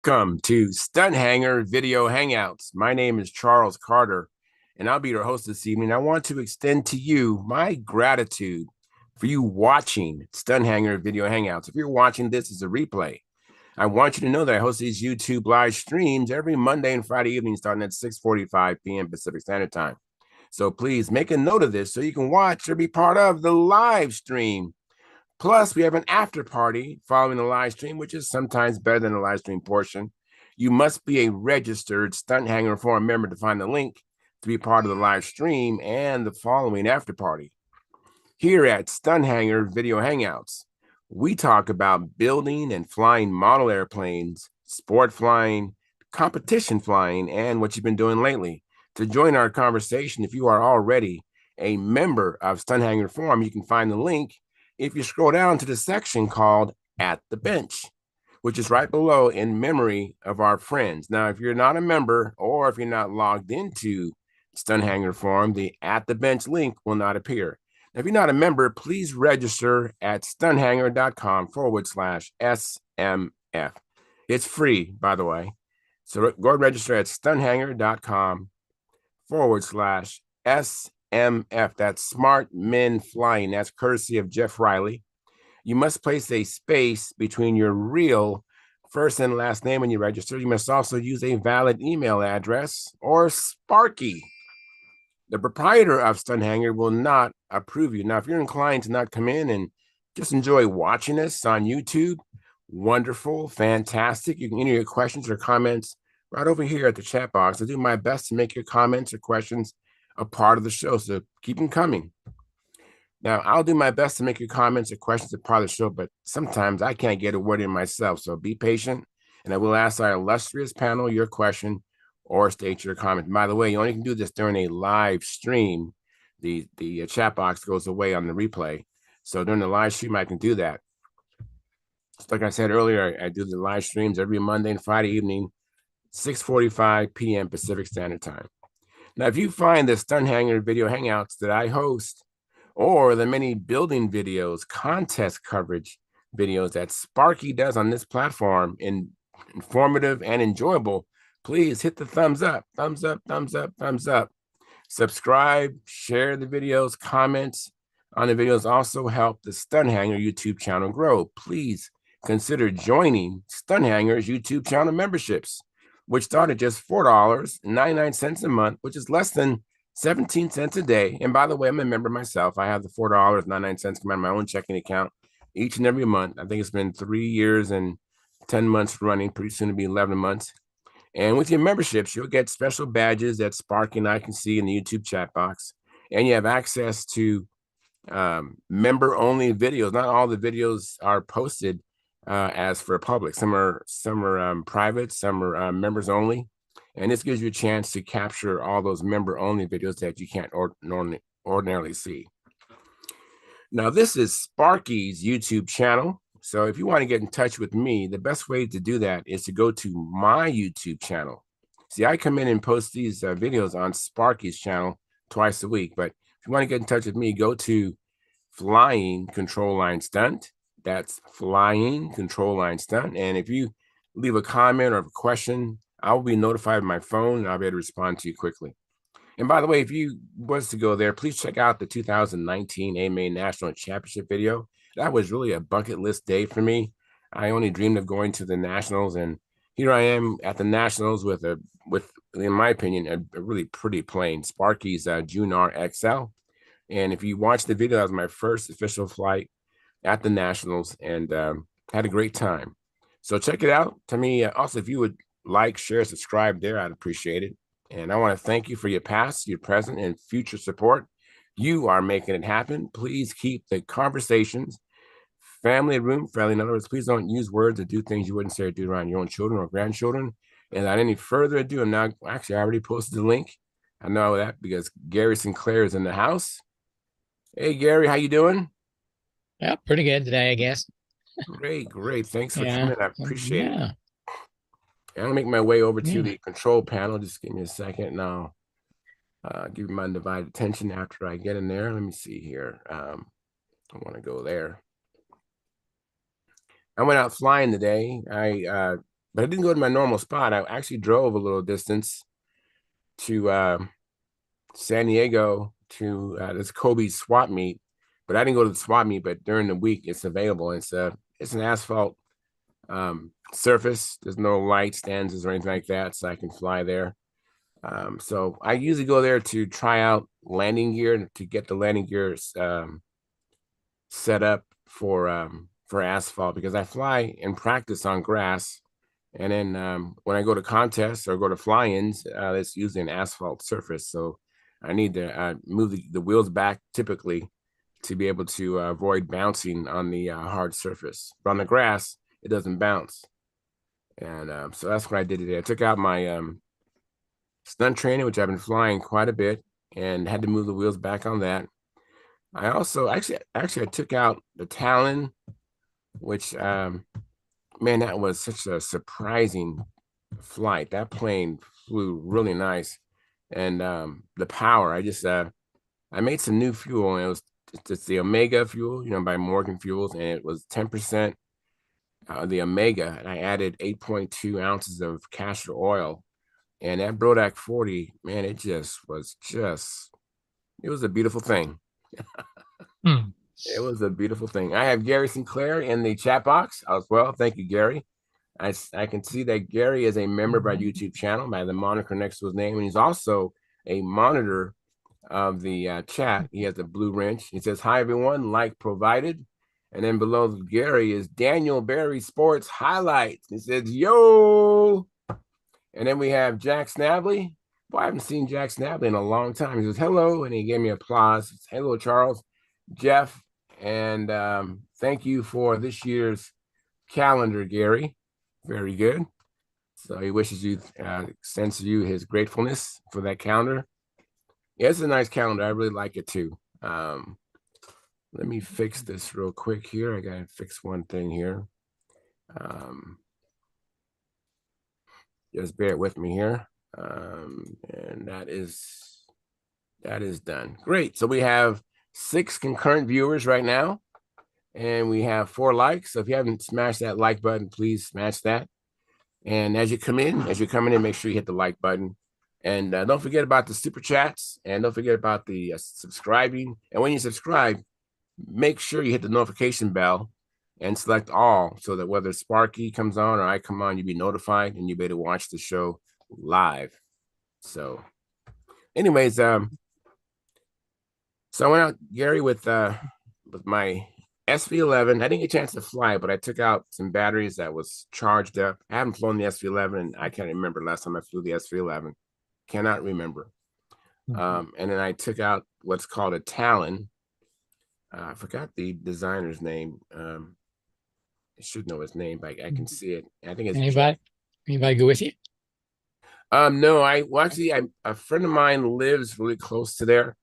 Welcome to Stunthanger Video Hangouts. My name is Charles Carter, and I'll be your host this evening. I want to extend to you my gratitude for you watching Stunthanger Video Hangouts. If you're watching this as a replay, I want you to know that I host these YouTube live streams every Monday and Friday evening starting at 6:45 p.m. Pacific Standard Time. So please make a note of this so you can watch or be part of the live stream. Plus, we have an after party following the live stream, which is sometimes better than the live stream portion. You must be a registered Stunthanger Forum member to find the link to be part of the live stream and the following after party. Here at Stunthanger Video Hangouts, we talk about building and flying model airplanes, sport flying, competition flying, and what you've been doing lately. To join our conversation, if you are already a member of Stunthanger Forum, you can find the link if you scroll down to the section called At the Bench, which is right below in memory of our friends. Now, if you're not a member or if you're not logged into Stunthanger Forum, the At the Bench link will not appear. Now, if you're not a member, please register at stunthanger.com/SMF. It's free, by the way. So go register at stunthanger.com/SMF. That's Smart Men Flying. That's courtesy of Jeff Riley. You must place a space between your real first and last name when you register. You must also use a valid email address or Sparky. The proprietor of Stunthanger will not approve you. Now, if you're inclined to not come in and just enjoy watching us on YouTube, wonderful, fantastic. You can enter your questions or comments right over here at the chat box. I'll do my best to make your comments or questions a part of the show, so keep them coming. Now, I'll do my best to make your comments or questions a part of the show, but sometimes I can't get a word in myself, so be patient, and I will ask our illustrious panel your question or state your comment. By the way, you only can do this during a live stream. The chat box goes away on the replay, so during the live stream, I can do that. Just like I said earlier, I do the live streams every Monday and Friday evening, 6:45 p.m. Pacific Standard Time. Now, if you find the Stunthanger Video Hangouts that I host, or the many building videos, contest coverage videos that Sparky does on this platform, informative and enjoyable, please hit the thumbs up, thumbs up, thumbs up, thumbs up. Subscribe, share the videos, comments on the videos also help the Stunthanger YouTube channel grow. Please consider joining Stunthanger's YouTube channel memberships, which start at just $4.99 a month, which is less than 17 cents a day. And by the way, I'm a member myself. I have the $4.99 come out of my own checking account each and every month. I think it's been 3 years and 10 months running, pretty soon to be 11 months. And with your memberships, you'll get special badges that Sparky and I can see in the YouTube chat box. And you have access to member-only videos. Not all the videos are posted as for public. Some are private, some are members only. And this gives you a chance to capture all those member-only videos that you can't ordinarily see. Now, this is Sparky's YouTube channel. So if you want to get in touch with me, the best way to do that is to go to my YouTube channel. See, I come in and post these videos on Sparky's channel twice a week. But if you want to get in touch with me, go to Flying Control Line Stunt. That's Flying Control Line Stunt. And if you leave a comment or a question, I'll be notified on my phone and I'll be able to respond to you quickly. And by the way, if you was to go there, please check out the 2019 AMA National Championship video. That was really a bucket list day for me. I only dreamed of going to the Nationals, and here I am at the Nationals with in my opinion, a really pretty plane, Sparky's Junar XL. And if you watch the video, that was my first official flight at the Nationals, and had a great time. So check it out. To me, also, if you would like, share, subscribe there, I'd appreciate it. And I want to thank you for your past, your present, and future support. You are making it happen. Please keep the conversations family room friendly. In other words, please don't use words or do things you wouldn't say or do around your own children or grandchildren. And without any further ado, I'm now actually I already posted the link. I know that because Gary Sinclair is in the house. Hey Gary, how you doing? Yeah, pretty good today, I guess. Great, great. Thanks for Yeah. coming. I appreciate it. Yeah. I'm gonna make my way over to Yeah. the control panel. Just give me a second and I'll give you my undivided attention after I get in there. Let me see here. I want to go there. I went out flying today. I but I didn't go to my normal spot. I actually drove a little distance to San Diego to this Kobe swap meet, but I didn't go to the swap meet. But during the week, it's available. It's an asphalt surface. There's no light stanzas or anything like that, so I can fly there. So I usually go there to try out landing gear to get the landing gear set up for asphalt because I fly and practice on grass. And then when I go to contests or go to fly-ins, it's usually an asphalt surface. So I need to move the wheels back typically to be able to avoid bouncing on the hard surface. But on the grass, it doesn't bounce. And so that's what I did today. I took out my stunt training, which I've been flying quite a bit, and had to move the wheels back on that. I also actually I took out the Talon, which man, that was such a surprising flight. That plane flew really nice, and the power. I made some new fuel, and it's the Omega fuel, by Morgan Fuels, and it was 10% the Omega, and I added 8.2 ounces of castor oil, and that Brodak 40, man, it was a beautiful thing. Hmm. It was a beautiful thing. I have Gary Sinclair in the chat box as well. Thank you, Gary. I can see that Gary is a member of our YouTube channel by the moniker next to his name, and he's also a monitor of the chat. He has a blue wrench. He says, "Hi everyone, like provided." And then below Gary is Daniel Barry Sports Highlights. He says, "Yo." And then we have Jack Snavely. Boy, I haven't seen Jack Snavely in a long time. He says, "Hello," and he gave me applause. Says, "Hello, Charles, Jeff, and thank you for this year's calendar, Gary. Very good." So he wishes you, sends you his gratefulness for that calendar. Yeah, it's a nice calendar. I really like it too. Let me fix this real quick here. I gotta fix one thing here. Um, just bear with me here. And that is done. Great. So we have 6 concurrent viewers right now, and we have 4 likes. So if you haven't smashed that like button, please smash that. And as you're coming in, make sure you hit the like button. And don't forget about the super chats, and don't forget about the subscribing. And when you subscribe, make sure you hit the notification bell and select all so that whether Sparky comes on or I come on, you'll be notified and you'll be able to watch the show live. So, anyways, so I went out, Gary, with my SV11. I didn't get a chance to fly, but I took out some batteries that was charged up. I haven't flown the SV11, and I can't remember last time I flew the SV11. Cannot remember. And then I took out what's called a Talon. I forgot the designer's name. I should know his name, but I can see it. I think it's Jeff. Anybody go with you? No, well, actually, a friend of mine lives really close to there.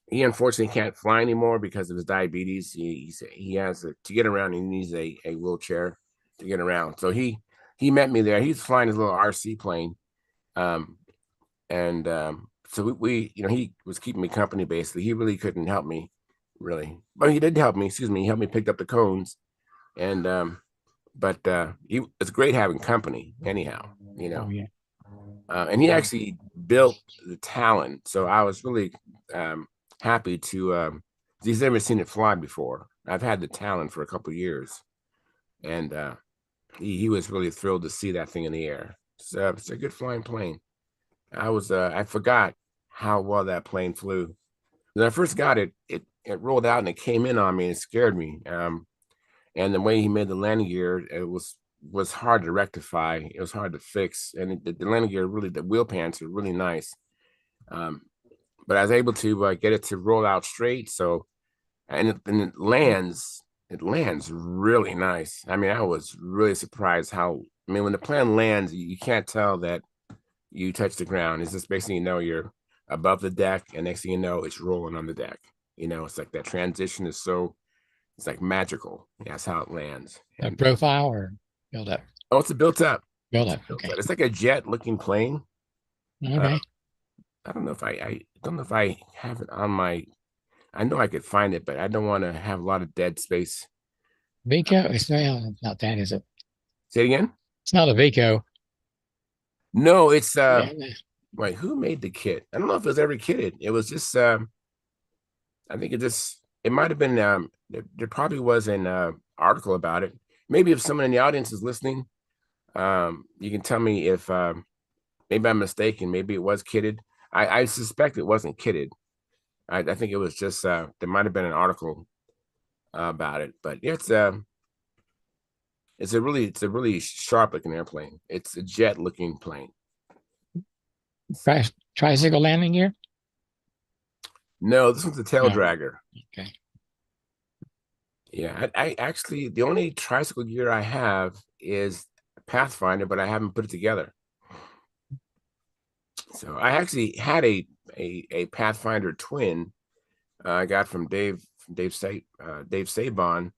He unfortunately can't fly anymore because of his diabetes. He has to get around. He needs a wheelchair to get around. So he met me there. He's flying his little RC plane, um, and so we he was keeping me company basically. He really couldn't help me really, but he did help me. Excuse me, he helped me pick up the cones, and but it's great having company anyhow. Oh yeah. And he actually built the Talon, so I was really happy to. He's never seen it fly before. I've had the Talon for a couple of years, and he was really thrilled to see that thing in the air. So it's a good flying plane. I forgot how well that plane flew. When I first got it, it rolled out and it came in on me and it scared me. And the way he made the landing gear, it was hard to rectify. It was hard to fix, and the landing gear really, the wheel pants are really nice. Um, but I was able to get it to roll out straight. So and it lands. It lands really nice. I mean, I was really surprised how. I mean, when the plane lands, you can't tell that you touch the ground. It's just basically you're above the deck, and next thing you know, it's rolling on the deck. It's like that transition is so it's like magical. That's how it lands. A And profile or build up? oh, it's a built up. Build It's up. built Okay. up. It's like a jet looking plane. Uh, Okay. I don't know if I don't know if I have it on my. I know I could find it, but I don't want to have a lot of dead space. Vico, it's not that, is it? Say it again. It's not a Vico. No, it's Yeah. wait, who made the kit? I don't know if it was ever kitted. It was just I think it might have been there probably was an article about it. Maybe if someone in the audience is listening, you can tell me if maybe I'm mistaken. Maybe it was kitted. I suspect it wasn't kitted. I think it was just there might have been an article about it, but it's a really sharp looking airplane. It's a jet looking plane. Tricycle landing gear? No, this one's a tail No. dragger. Okay. Yeah, I actually the only tricycle gear I have is Pathfinder, but I haven't put it together. So I actually had a Pathfinder twin I got from Dave Sabon,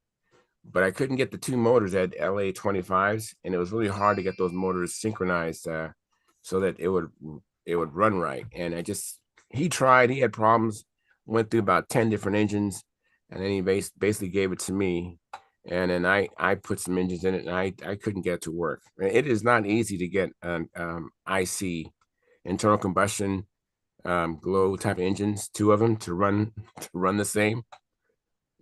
but I couldn't get the two motors at LA 25s, and it was really hard to get those motors synchronized so that it would run right. And he tried, he had problems, went through about 10 different engines, and then he basically gave it to me. And then I put some engines in it, and I couldn't get it to work. It is not easy to get an IC, internal combustion glow type of engines, two of them to run the same.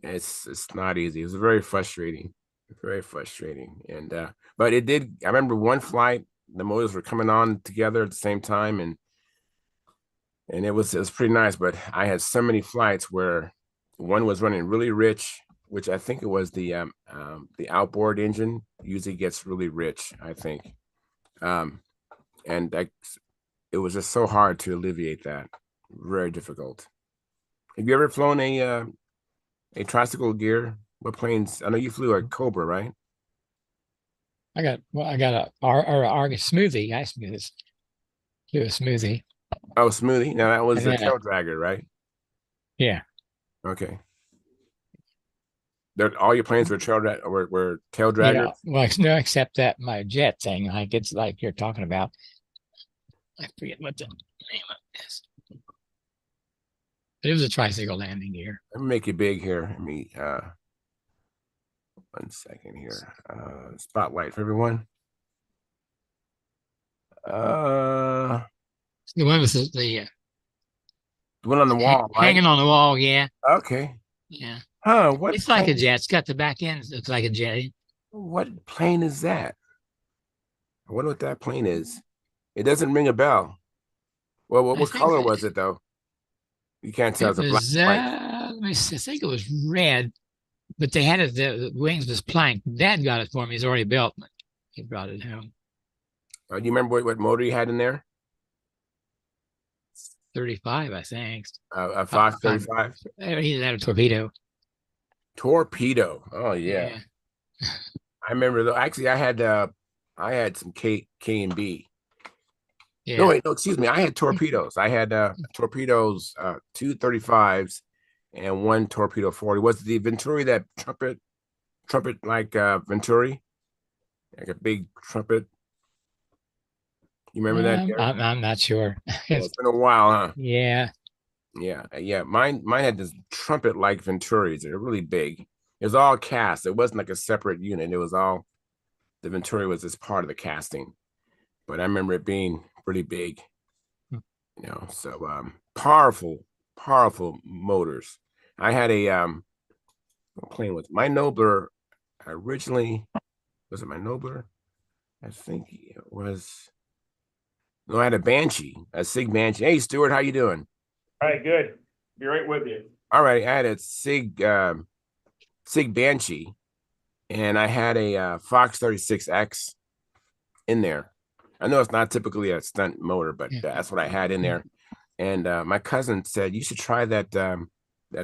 It's not easy. It was very frustrating. And but it did. I remember one flight, the motors were coming on together at the same time, and it was pretty nice. But I had so many flights where one was running really rich, which I think it was the outboard engine usually gets really rich, I think. Um, and it was just so hard to alleviate that. Very difficult. Have you ever flown a tricycle gear? What planes? I know you flew a Cobra, right? I got a smoothie. I smoothie. Do a smoothie. Oh, Smoothie. Now that was And a then tail dragger, right? yeah. Okay. All your planes were were tail Yeah. draggers. Well, no, except that my jet thing, like it's like you're talking about. I forget what the name of it is. But it was a tricycle landing gear. Let me make it big here. Let me 1 second here. Spotlight for everyone. Uh The one with the one on the wall, right? hanging on the wall. Yeah. Okay. Yeah. Huh, what It's like a plane? jet. It's got the back end. Looks like a jet. What plane is that? I wonder what that plane is. It doesn't ring a bell. Well, I what think color was it though? You can't tell. it It's a black was, and white. let me see, I think it was red, but they had it, the wings was planked. Dad got it for me. He's already built. He brought it home. Do you remember what motor you had in there? 35, I think. A Uh, Fox uh, 35 he had a torpedo. torpedo. Oh yeah, Yeah. I remember though. Actually, I had some K and B. No, Yeah. wait, no, excuse me. I had torpedoes. I had torpedoes, two 35s and one torpedo 40. Was the Venturi that trumpet like Venturi, like a big trumpet? You remember that, Gary? I'm not sure. Yeah, it's been a while, huh? Yeah. Yeah. Mine had this trumpet like Venturis. They're really big. It was all cast. It wasn't like a separate unit. It was all the Venturi was just part of the casting. But I remember it being pretty big, So powerful motors. I had what plane was it? My Nobler originally, was it my Nobler? I think it was. No, I had a Banshee, a Sig Banshee. Hey, Stuart, how you doing? All right, good. Be right with you. All right, I had a Sig Banshee, and I had a Fox 36X in there. I know it's not typically a stunt motor, but Yeah. that's what I had in there. And my cousin said you should try that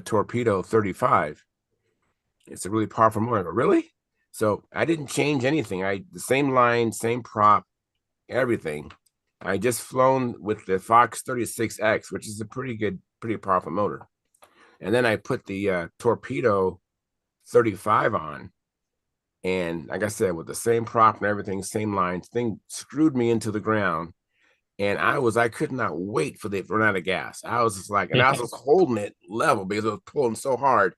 Torpedo 35. It's a really powerful motor. Really? So I didn't change anything. The same line, same prop, everything. I just flown with the Fox 36X, which is a pretty powerful motor. And then I put the Torpedo 35 on. And like I said, with the same prop and everything, same lines, thing screwed me into the ground. And I could not wait for the run out of gas. I was just like, and I was just holding it level because it was pulling so hard.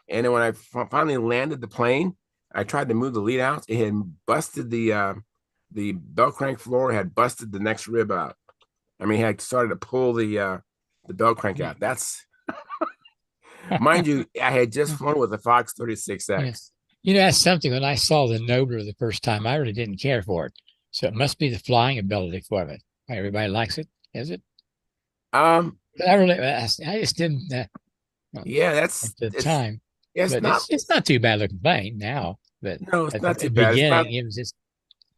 And then when I finally landed the plane, I tried to move the lead out. It had busted the belt crank floor, had busted the next rib out. I mean, had started to pull the belt crank out. That's mind you, I had just flown with a Fox 36X. Yeah. That's something. When I saw the Nobler the first time, I really didn't care for it. So it must be the flying ability for it. Why everybody likes it, is it? Um, I just didn't yeah, at the time. it's But not it's not too bad looking plane now. But no, it's at not the too bad. It's not beginning, it was just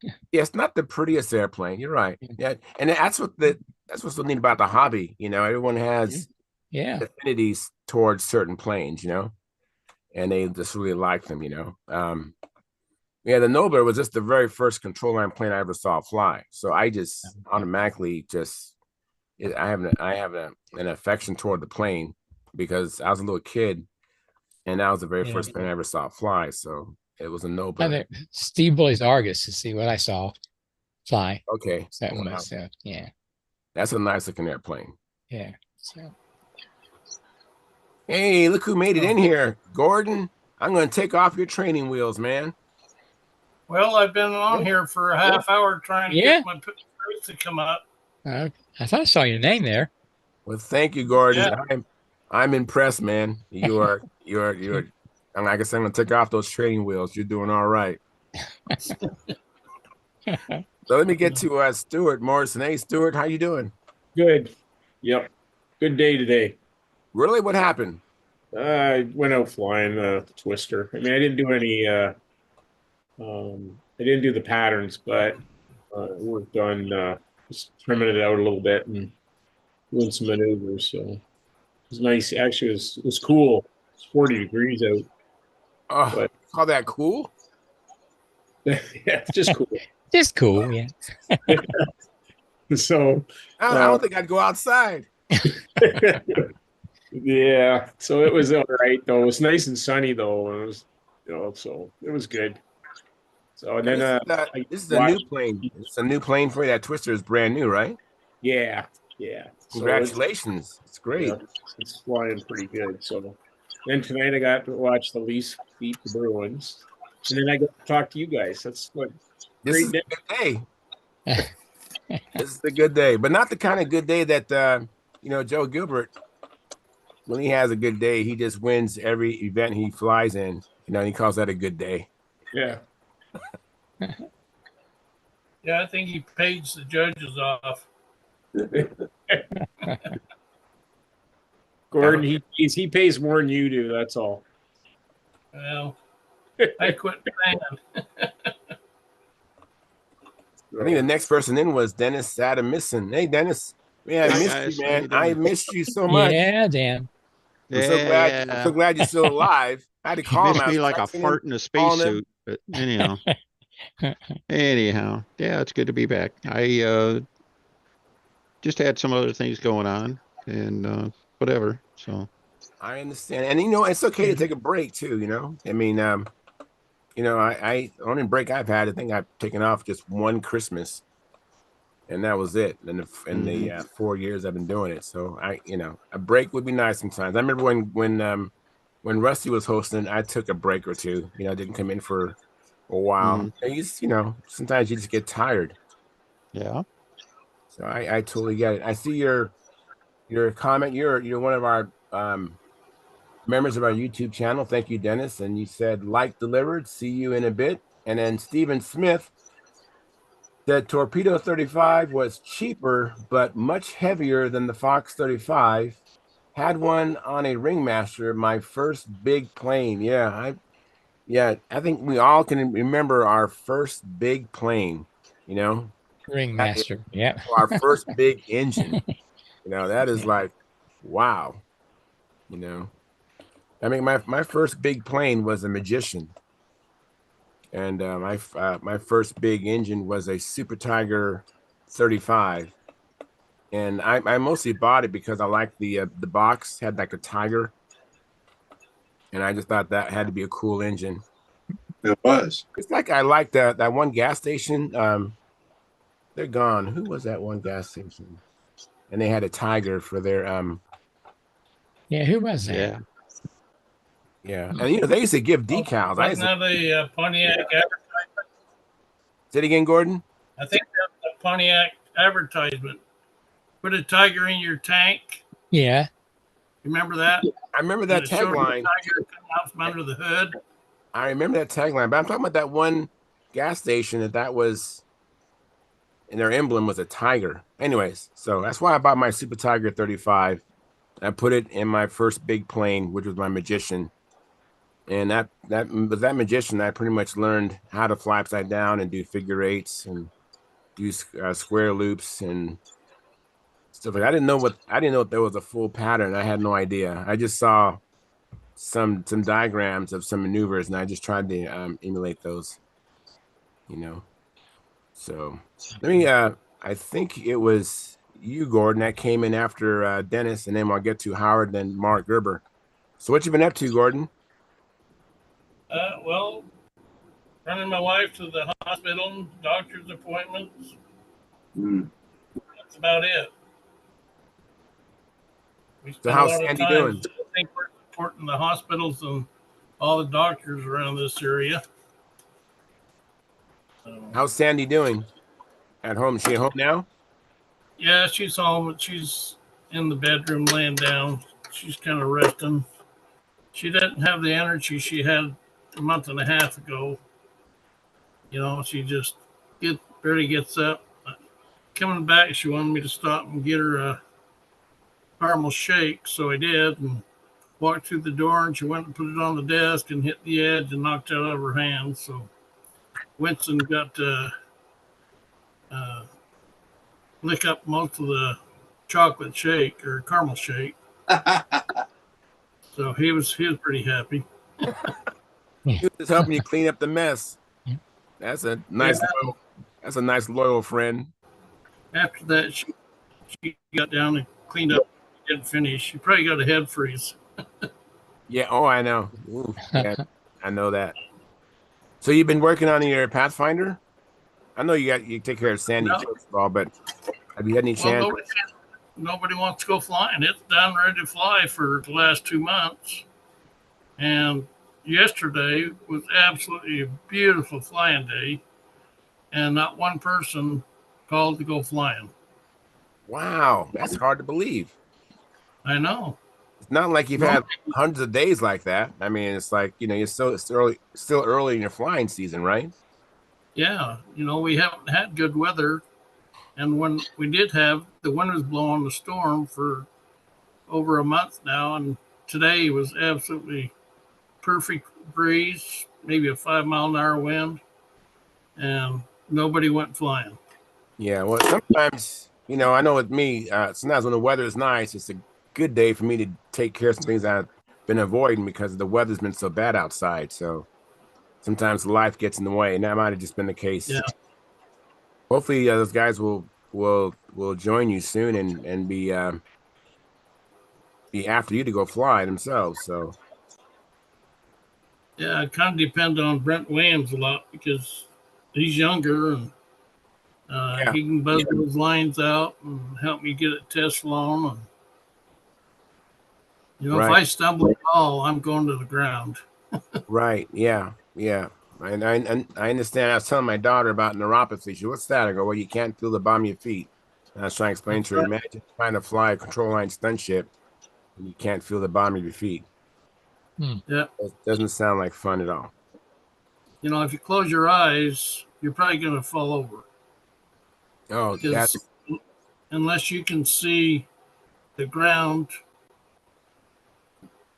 yeah, it's not the prettiest airplane. You're right. Yeah, and that's what's so neat about the hobby. Everyone has yeah. affinities towards certain planes. And they just really like them. Yeah, the Nobler was just the very first control line plane I ever saw fly. So I just automatically I have an affection toward the plane because I was a little kid and that was the very Yeah. first plane I ever saw fly. So it was a I Nobler. think Steve Bully's Argus to see what I saw fly. Okay. So Wow. yeah. That's a nice looking airplane. Yeah. So Hey, look who made it in here. Gordon, I'm going to take off your training wheels, man. Well, I've been on here for a half hour trying to Yeah. get my pictures to come up. I thought I saw your name there. Well, thank you, Gordon. Yeah. I'm impressed, man. You're and like I said, I'm gonna take off those training wheels. You're doing all right. So let me get to Stuart Morrison. Hey, Stuart, how you doing? Good. Yep. Good day today. Really? What happened? I went out flying Twister. I mean, I didn't do any I didn't do the patterns, but worked on just trimming it out a little bit and doing some maneuvers. So it was nice. Actually, it was cool. It's 40 degrees out. Oh, But call that cool? yeah, it's just cool. Just cool, yeah. So I don't think I'd go outside. yeah, so it was all right though. It was nice and sunny though. It was, so it was good. So and then This is a new plane. It's a new plane for you. That Twister is brand new, right? yeah, yeah. So Congratulations. It's great. yeah, it's flying pretty good. So then tonight I got to watch the Leafs beat the Bruins, and then I got to talk to you guys. That's what This is great a good day. This is a good day, but not the kind of good day that Joe Gilbert. When he has a good day, he just wins every event he flies in. He calls that a good day. Yeah. Yeah, I think he pays the judges off. Gordon, he pays more than you do. That's all. Well, I quit paying. I think the next person in was Dennis Adamison. Hey, Dennis. Man, I missed you, man. I missed you so much. Yeah, Dan. I'm so glad. I'm so glad you're still alive. I had to call him. Missed me like a fart in a spacesuit. But anyhow, yeah, it's good to be back. I just had some other things going on and whatever. So I understand, and it's okay to take a break too. I mean, I only break I've had. I think I've taken off just one Christmas, and that was it. In the 4 years I've been doing it, so a break would be nice sometimes. I remember when Rusty was hosting, I took a break or two. I didn't come in for a while. Sometimes you just get tired. yeah. So I totally get it. I see your comment. You're one of our members of our YouTube channel. Thank you, Dennis. And you said like delivered. See you in a bit. And then Stephen Smith. The Torpedo 35 was cheaper, but much heavier than the Fox 35. Had one on a Ringmaster, my first big plane. I think we all can remember our first big plane, Ringmaster. Yeah. our first big engine. That is like, wow. I mean, my first big plane was a Magician. And my first big engine was a Super Tiger 35, and I mostly bought it because I liked the box had like a tiger, and I just thought that had to be a cool engine. It was. It's like I liked that one gas station. They're gone. Who was that one gas station? And they had a tiger for their Yeah, who was that? Yeah. Yeah, and they used to give decals. I used Wasn't to, that a Pontiac advertisement? say it again, Gordon. I think that's a Pontiac advertisement. Put a tiger in your tank. Yeah. Remember that? I remember And that it showed the tagline. tiger coming out from under the hood. I remember that tagline, but I'm talking about that one gas station that was, and their emblem was a tiger. Anyways, so that's why I bought my Super Tiger 35. I put it in my first big plane, which was my Magician. And with that Magician, I pretty much learned how to fly upside down and do figure eights and do square loops and stuff like that. I didn't know if there was a full pattern. I had no idea. I just saw some diagrams of some maneuvers, and I just tried to emulate those. You know. So let me. I think it was you, Gordon, that came in after Dennis, and then I'll get to Howard, then Mark Gerber. So what you been up to, Gordon? Well, running my wife to the hospital, doctor's appointments. That's about it. We So spend a how's lot of Sandy time. doing? I think we're supporting the hospitals and all the doctors around this area. So, How's Sandy doing at home? Is she at home now? yeah, she's home, but she's in the bedroom laying down. She's kind of resting. She doesn't have the energy she had a month and a half ago. She just barely gets up. Coming back, she wanted me to stop and get her a caramel shake, so I did, and walked through the door, and she went and put it on the desk and hit the edge and knocked it out of her hand. So Winston got to lick up most of the chocolate shake or caramel shake. So he was pretty happy. He was just helping you clean up the mess. That's a nice, loyal friend. After that, she got down and cleaned up. Didn't finish. She probably got a head freeze. Yeah. Oh, I know. Ooh, yeah, I know that. So you've been working on your Pathfinder? I know you take care of Sandy No. first of all, but have you had any chance? Well, nobody wants to go flying. It's done ready to fly for the last 2 months. And yesterday was absolutely a beautiful flying day. And not one person called to go flying. Wow, that's hard to believe. I know. It's not like you've had hundreds of days like that. I mean, it's like, you're still early in your flying season, right? Yeah. We haven't had good weather. And when we did have, the wind was blowing the storm for over a month now. And today was absolutely perfect breeze, maybe a 5-mile-an-hour wind. And nobody went flying. Yeah, well, sometimes, I know with me, sometimes when the weather is nice, it's a good day for me to take care of some things I've been avoiding because the weather's been so bad outside. So sometimes life gets in the way, and that might have just been the case. Yeah. Hopefully, those guys will join you soon and be after you to go fly themselves. So Yeah, it kind of depends on Brent Williams a lot because he's younger and he can buzz those lines out and help me get it test flown. And if I stumble at all, I'm going to the ground. Right. Yeah. Yeah. And I understand. I was telling my daughter about neuropathy. She, what's that? I go, well, you can't feel the bottom of your feet. And I was trying to explain to her, imagine trying to fly a control line stunt ship and you can't feel the bottom of your feet. Yeah. It doesn't sound like fun at all. If you close your eyes, you're probably going to fall over. Oh, because unless you can see the ground,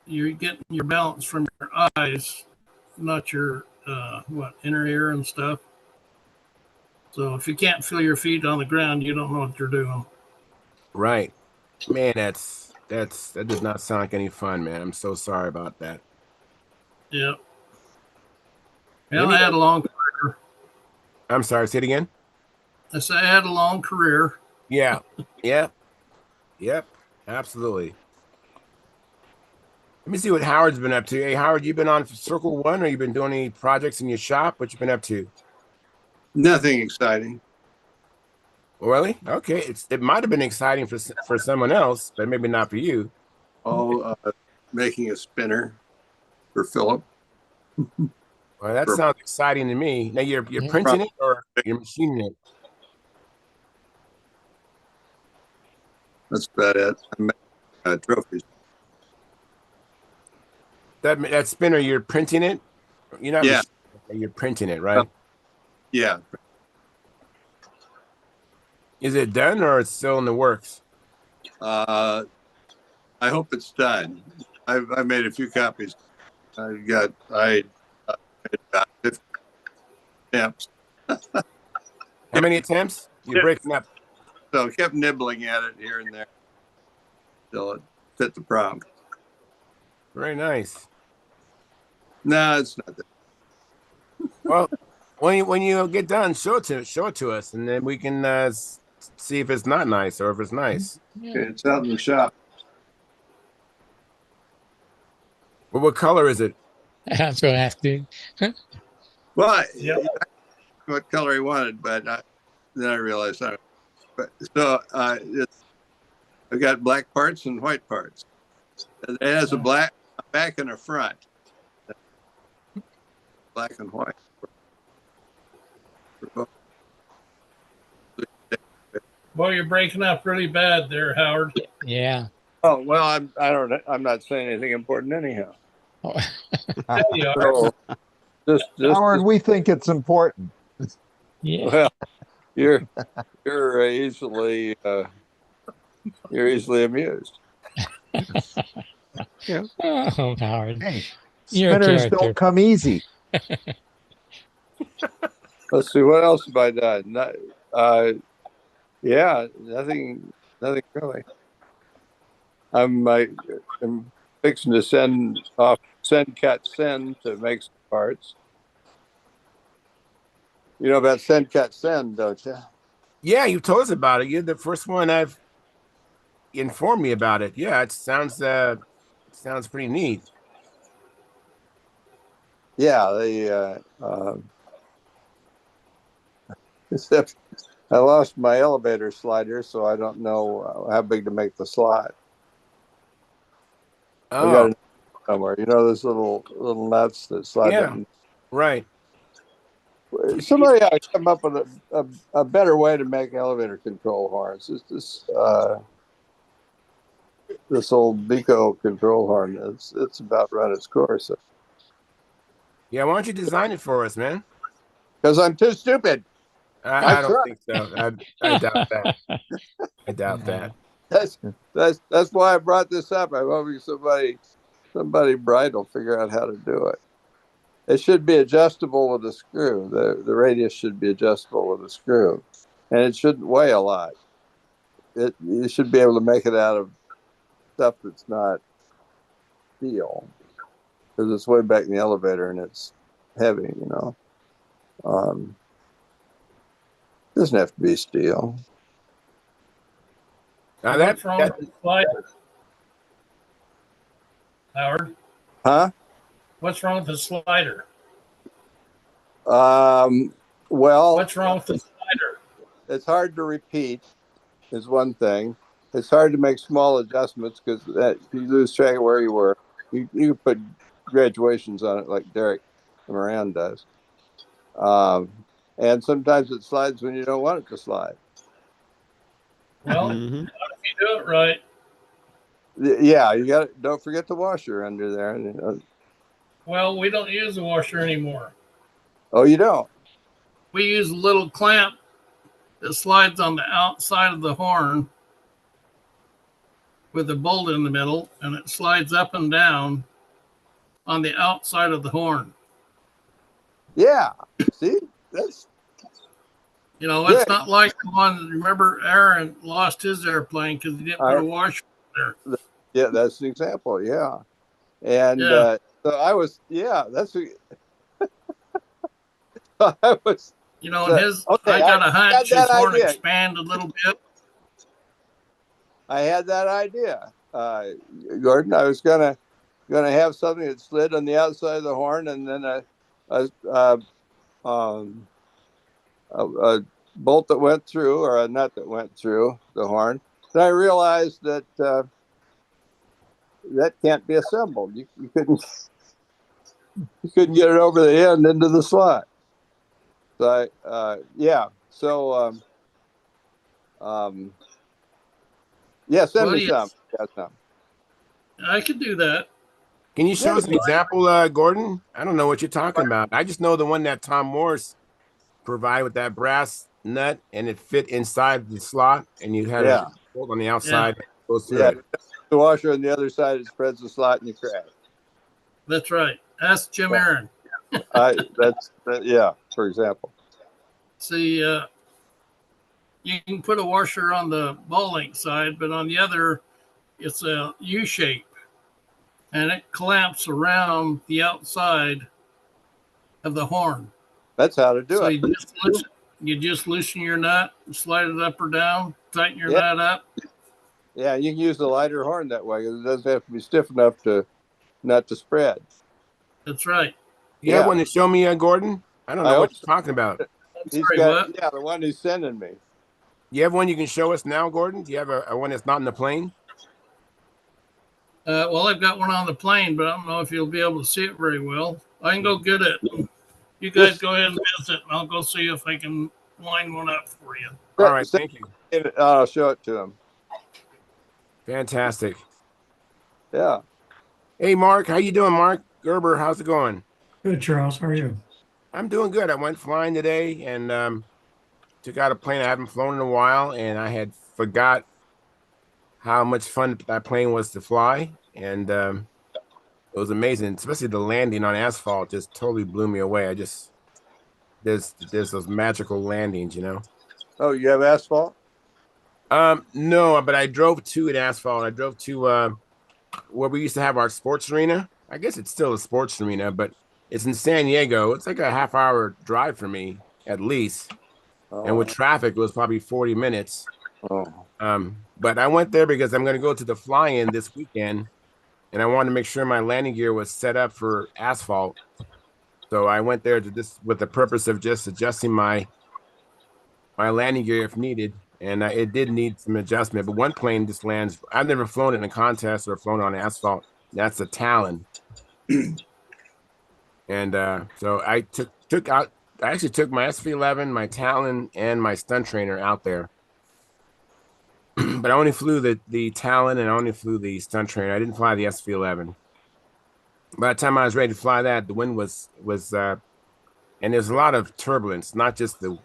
you're getting your balance from your eyes, not your inner ear and stuff. So if you can't feel your feet on the ground, you don't know what you're doing. Right, man. That does not sound like any fun, man. I'm so sorry about that. Yeah. Well, I had a long career. I'm sorry. Say it again. I said I had a long career. Yeah. Yep. Absolutely. Let me see what Howard's been up to. Hey, Howard, you been on Circle One, or you been doing any projects in your shop? What you been up to? Nothing exciting. Really? Okay. It might have been exciting for someone else, but maybe not for you. Oh, making a spinner. for Philip. Well, that For- sounds exciting to me. Now you're Yeah. printing it or you're machining it? That's about it. I made trophies. That spinner, you're printing it? You're not Yeah. machining it, you're printing it, right? Yeah. Is it done or it's still in the works? I hope it's done. I made a few copies. I made about 50 attempts. How many attempts? You're breaking up. So I kept nibbling at it here and there till it fit the prompt. Very nice. No, it's not that. Well, when you get done, show it to us, and then we can see if it's not nice or if it's nice. Yeah. It's out in the shop. But what color is it? I was going to ask you. Well, Yep. what color he wanted, but then I realized I. But so I've got black parts and white parts. It has a black back and a front, black and white. Well, you're breaking up really bad there, Howard. Yeah. Oh well, I'm not saying anything important anyhow. Oh, There you are. So just Howard, we think it's important. yeah. well, you're easily amused. Oh, Howard. Hey, You're a spinners character. don't come easy. Let's see, what else have I done? Yeah, nothing really. I'm fixing to send cut send to make some parts. You know about send cut send, don't you? Yeah, you told us about it. You're the first one I've informed me about it. Yeah, it sounds pretty neat. Yeah, except I lost my elevator slider, so I don't know how big to make the slot. I got Oh, it somewhere. You know those little nuts that slide Yeah. up. right. Somebody ought to come up with a better way to make elevator control horns. This old Vico control horn. It's about run its course. Yeah, why don't you design it for us, man? Because I'm too stupid. I don't tried. think so. I doubt that. I doubt that. That's why I brought this up. I'm hoping somebody bright will figure out how to do it. It should be adjustable with a screw. The radius should be adjustable with a screw, and it shouldn't weigh a lot. You should be able to make it out of stuff that's not steel, because it's way back in the elevator and it's heavy. Doesn't have to be steel. Now What's wrong with the slider, Howard? Huh? What's wrong with the slider? Well, What's wrong with the slider? it's hard to repeat is one thing. It's hard to make small adjustments because you lose track of where you were. You put graduations on it like Derek Moran does. And sometimes it slides when you don't want it to slide. Well, Mhm. not if you do it right. Yeah, don't forget the washer under there. Well, we don't use the washer anymore. Oh, you don't? We use a little clamp that slides on the outside of the horn with a bolt in the middle, and it slides up and down on the outside of the horn. Yeah. See, that's It's good. not like the one. Remember, Aaron lost his airplane because he didn't put a washer there. Yeah, that's an example. Yeah, and Yeah. so I was. Yeah, I was. And his, Okay, I got a I hunch had his that horn idea. expanded a little bit. I had that idea, Gordon. I was gonna have something that slid on the outside of the horn, and then a bolt that went through, or a nut that went through the horn. Then I realized that that can't be assembled. You couldn't. You couldn't get it over the end into the slot. So yeah. So yeah, send Well, me yes, some. Yeah, some. I could do that. Can you show Yeah, us an example, Gordon? I don't know what you're talking about. I just know the one that Tom Morse provided with that brass nut, and it fit inside the slot, and you had a yeah, bolt on the Yeah, outside that goes through yeah. it. The washer on the other side, it spreads the slot and you crack. that's right. Ask Jim Yeah. Aaron. Yeah, for example. See, you can put a washer on the ball link side, but on the other, it's a U shape, and it clamps around the outside of the horn. That's how to do So it. you just loosen your nut, slide it up or down, tighten your Yeah, nut up. yeah. You can use the lighter horn that way. It doesn't have to be stiff enough to not to spread. That's right. You have Yeah, one to show me, Gordon? I don't I know what hope you're talking about. I'm he's sorry, got. what? Yeah, the one he's sending me. You have one you can show us now, Gordon? Do you have a one that's not in the plane? Well, I've got one on the plane, but I don't know if you'll be able to see it very well. I can go get it. You guys Just go ahead and visit, and I'll go see if I can line one up for you. All right, send thank you. it. I'll show it to him. Fantastic. Yeah. Hey, Mark, how you doing, Mark Gerber? How's it going? Good, Charles. How are you? I'm doing good. I went flying today and took out a plane I haven't flown in a while, and I had forgot how much fun that plane was to fly, and it was amazing. Especially the landing on asphalt just totally blew me away. I just there's those magical landings, you know. Oh, you have asphalt? No, but I drove to an asphalt. I drove to where we used to have our sports arena. I guess it's still a sports arena, but it's in San Diego. It's like a half-hour drive for me at least. And with Oh, traffic, it was probably 40 minutes. oh. But I went there because I'm going to go to the fly-in this weekend, and I wanted to make sure my landing gear was set up for asphalt. So I went there to this with the purpose of just adjusting my landing gear if needed, and it did need some adjustment. But one plane just lands. I've never flown it in a contest or flown on asphalt. That's a Talon, and so I took out. I actually took my SV11, my Talon, and my stunt trainer out there. But I only flew the Talon and I only flew the stunt trainer. I didn't fly the SV11. By the time I was ready to fly that, the wind was and there's a lot of turbulence, not just the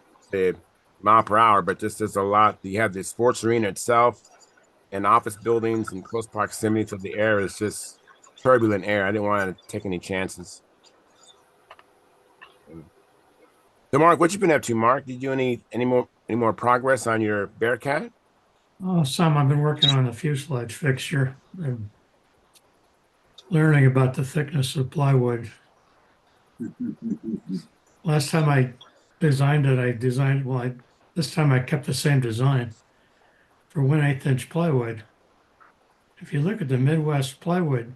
mile per hour, but just there's a lot. You have the sports arena itself and office buildings in close proximity to the air. It's just turbulent air. I didn't want to take any chances. So, Mark, what you been up to, Mark? Did you do any more progress on your Bearcat? Oh, some I've been working on the fuselage fixture and learning about the thickness of plywood. Last time I designed it, this time I kept the same design for 1/8 inch plywood. If you look at the Midwest plywood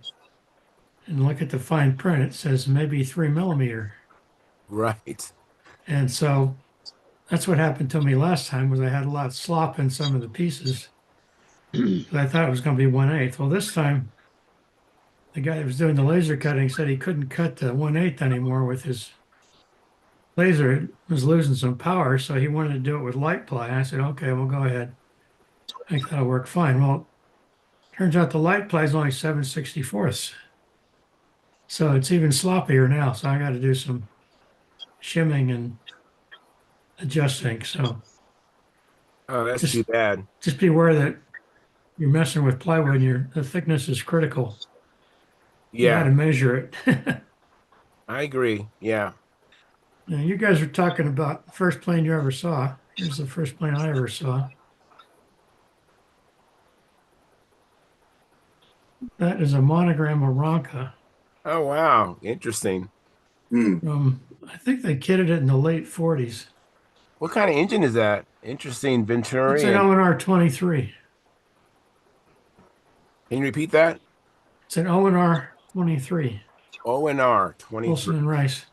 and look at the fine print, it says maybe 3 millimeter. Right. And so that's what happened to me last time was I had a lot of slop in some of the pieces. I thought it was going to be 1/8. Well, this time the guy that was doing the laser cutting said he couldn't cut the 1/8 anymore with his laser. It was losing some power, so he wanted to do it with light ply. I said, okay, we'll go ahead. I think that'll work fine. Well, turns out the light ply is only 7/64. So it's even sloppier now. So I got to do some shimming and adjusting. So Oh, that's just too bad. just be aware that you're messing with plywood and the thickness is critical. You got Yeah, to measure it. I agree. Yeah. Now, you guys are talking about the first plane you ever saw. Here's the first plane I ever saw. That is a monogram Aranca. Oh, wow. Interesting. I think they kitted it in the late 40s. What kind of engine is that? Interesting, It's Venturi. an And ONR 23. can you repeat that? It's an ONR 23. ONR Wilson 23. and Rice.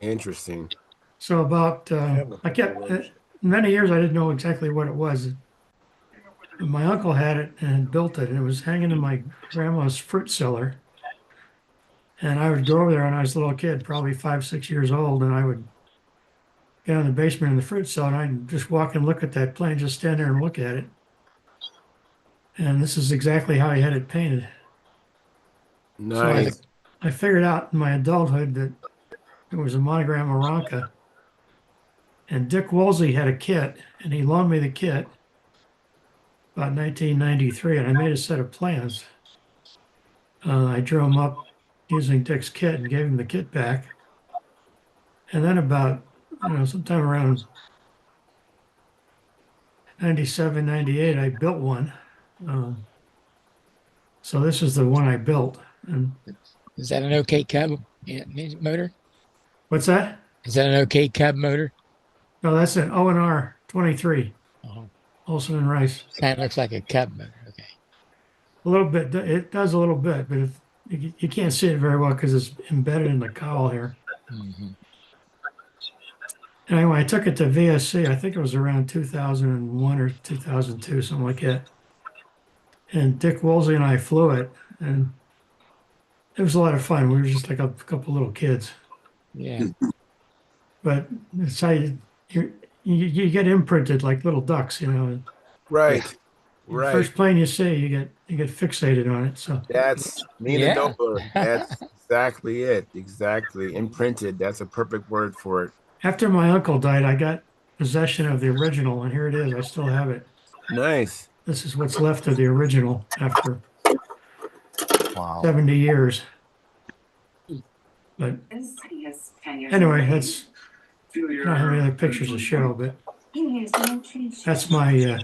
Interesting. So about, I kept, many years I didn't know exactly what it was. My uncle had it and built it, and it was hanging in my grandma's fruit cellar. And I would go over there when I was a little kid, probably 5, 6 years old, and I would get in the basement in the fruit cellar, and I'd just walk and look at that plane, just stand there and look at it. And this is exactly how he had it painted. Nice. So I figured out in my adulthood that it was a monogram Aranca. And Dick Woolsey had a kit, and he loaned me the kit about 1993, and I made a set of plans. I drew them up using Dick's kit and gave him the kit back. And then about, sometime around 97, 98, I built one. So this is the one I built. And Is that an OK Cub motor? what's that? Is that an OK Cub motor? No, that's an O&R 23, Oh, Olson and Rice. kind of looks like a Cub motor. Okay. A little bit, it does a little bit, but you can't see it very well because it's embedded in the cowl here. Mm-hmm. Anyway, I took it to VSC. I think it was around 2001 or 2002, something like that. And Dick Woolsey and I flew it, and it was a lot of fun. We were just like a couple little kids. Yeah. But it's how you get imprinted like little ducks, Right. The Right. first plane you see, you get fixated on it. So That's me and Yeah. the Dobler. That's exactly it. Exactly. Imprinted. That's a perfect word for it. after my uncle died, I got possession of the original, and here it is. I still have it. Nice. This is what's left of the original after Wow. 70 years. But anyway, that's I don't have any other pictures to show, but that's my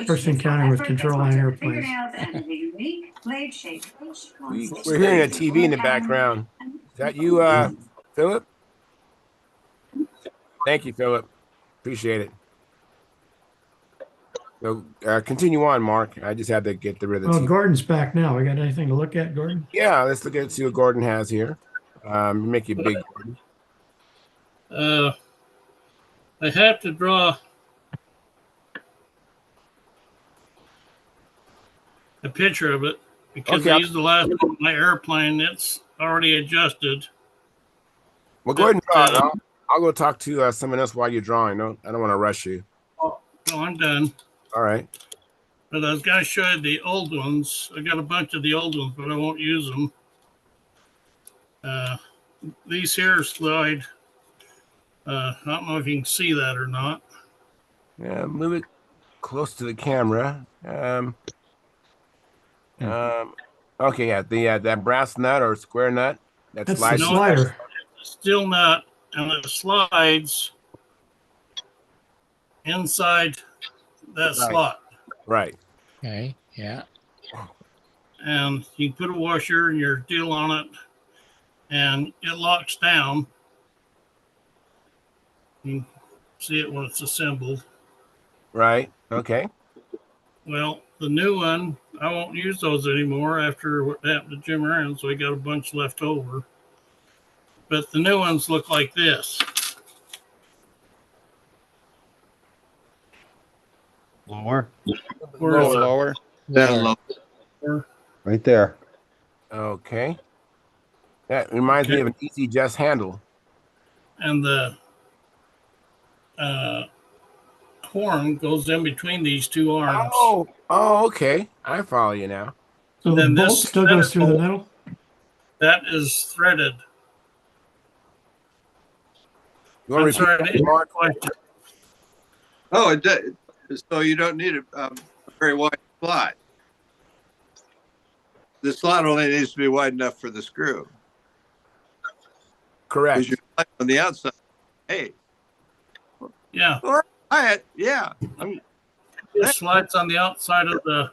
first encounter with control line airplanes. We're hearing a TV in the background. Is that you, Philip? Thank you, Philip. Appreciate it. So continue on, Mark. I just had to get rid of the Well, TV. Gordon's back now. We got anything to look at, Gordon? Yeah, let's look at see what Gordon has here. Make it big, Gordon. I have to draw a picture of it because Okay. I used the last one on my airplane. It's already adjusted. Well, go ahead and draw it. But, I'll go talk to someone else while you're drawing. No, I don't want to rush you. No, I'm done. All right. But I was going to show you the old ones. I got a bunch of the old ones, but I won't use them. These here slide. I don't know if you can see that or not. Yeah, move it close to the camera. Okay, yeah, that brass nut or square nut that That's slides. the slider. Steel nut, and it slides inside that slot. Right. Okay. Yeah. And you can put a washer and your deal on it, and it locks down. You can see it when it's assembled. Right. Okay. Well, the new one, I won't use those anymore after what happened to Jim Aaron, so I got a bunch left over. But the new ones look like this. Lower. Where is it? Lower. Right there. Okay. That reminds me of an Easy Just handle. And the horn goes in between these two arms. Oh, okay. I follow you now. So the Then bolt this still goes through the middle? That is threaded. You want I'm to sorry, I repeat that, didn't Mark? question. Oh, it does. So you don't need a very wide slot. The slot only needs to be wide enough for the screw. Correct. Because you're on the outside. Hey, Yeah, yeah. it slides on the outside of the,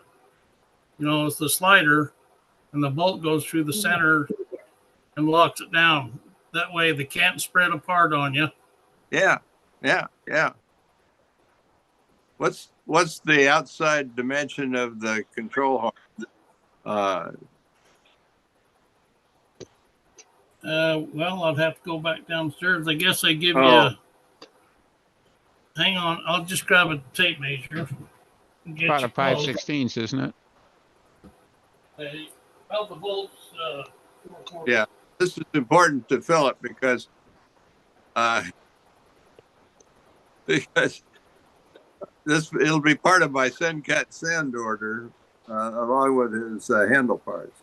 it's the slider, and the bolt goes through the center and locks it down. That way they can't spread apart on you. Yeah. What's the outside dimension of the control horn? Well, I'd have to go back downstairs. I guess they give Oh. you. Hang on, I'll just grab a tape measure. And get About you a close. 5/16, isn't it? Well, the bolts Yeah, this is important to Philip because because it'll be part of my send cat send order along with his handle parts.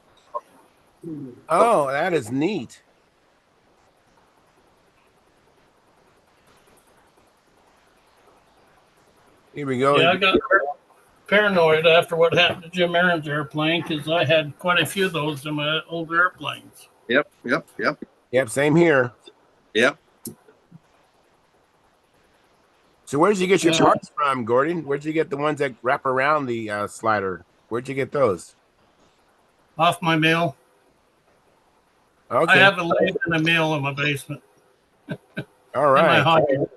Oh, that is neat. Here we go. Yeah, I got paranoid after what happened to Jim Aaron's airplane because I had quite a few of those in my old airplanes. Yep. Yep, same here. Yep. So where did you get your Yeah. parts from, Gordon? Where'd you get the ones that wrap around the slider? Where'd you get those? Off my mill. I Okay. have a lathe and a mill in my basement. All In my right. hockey room.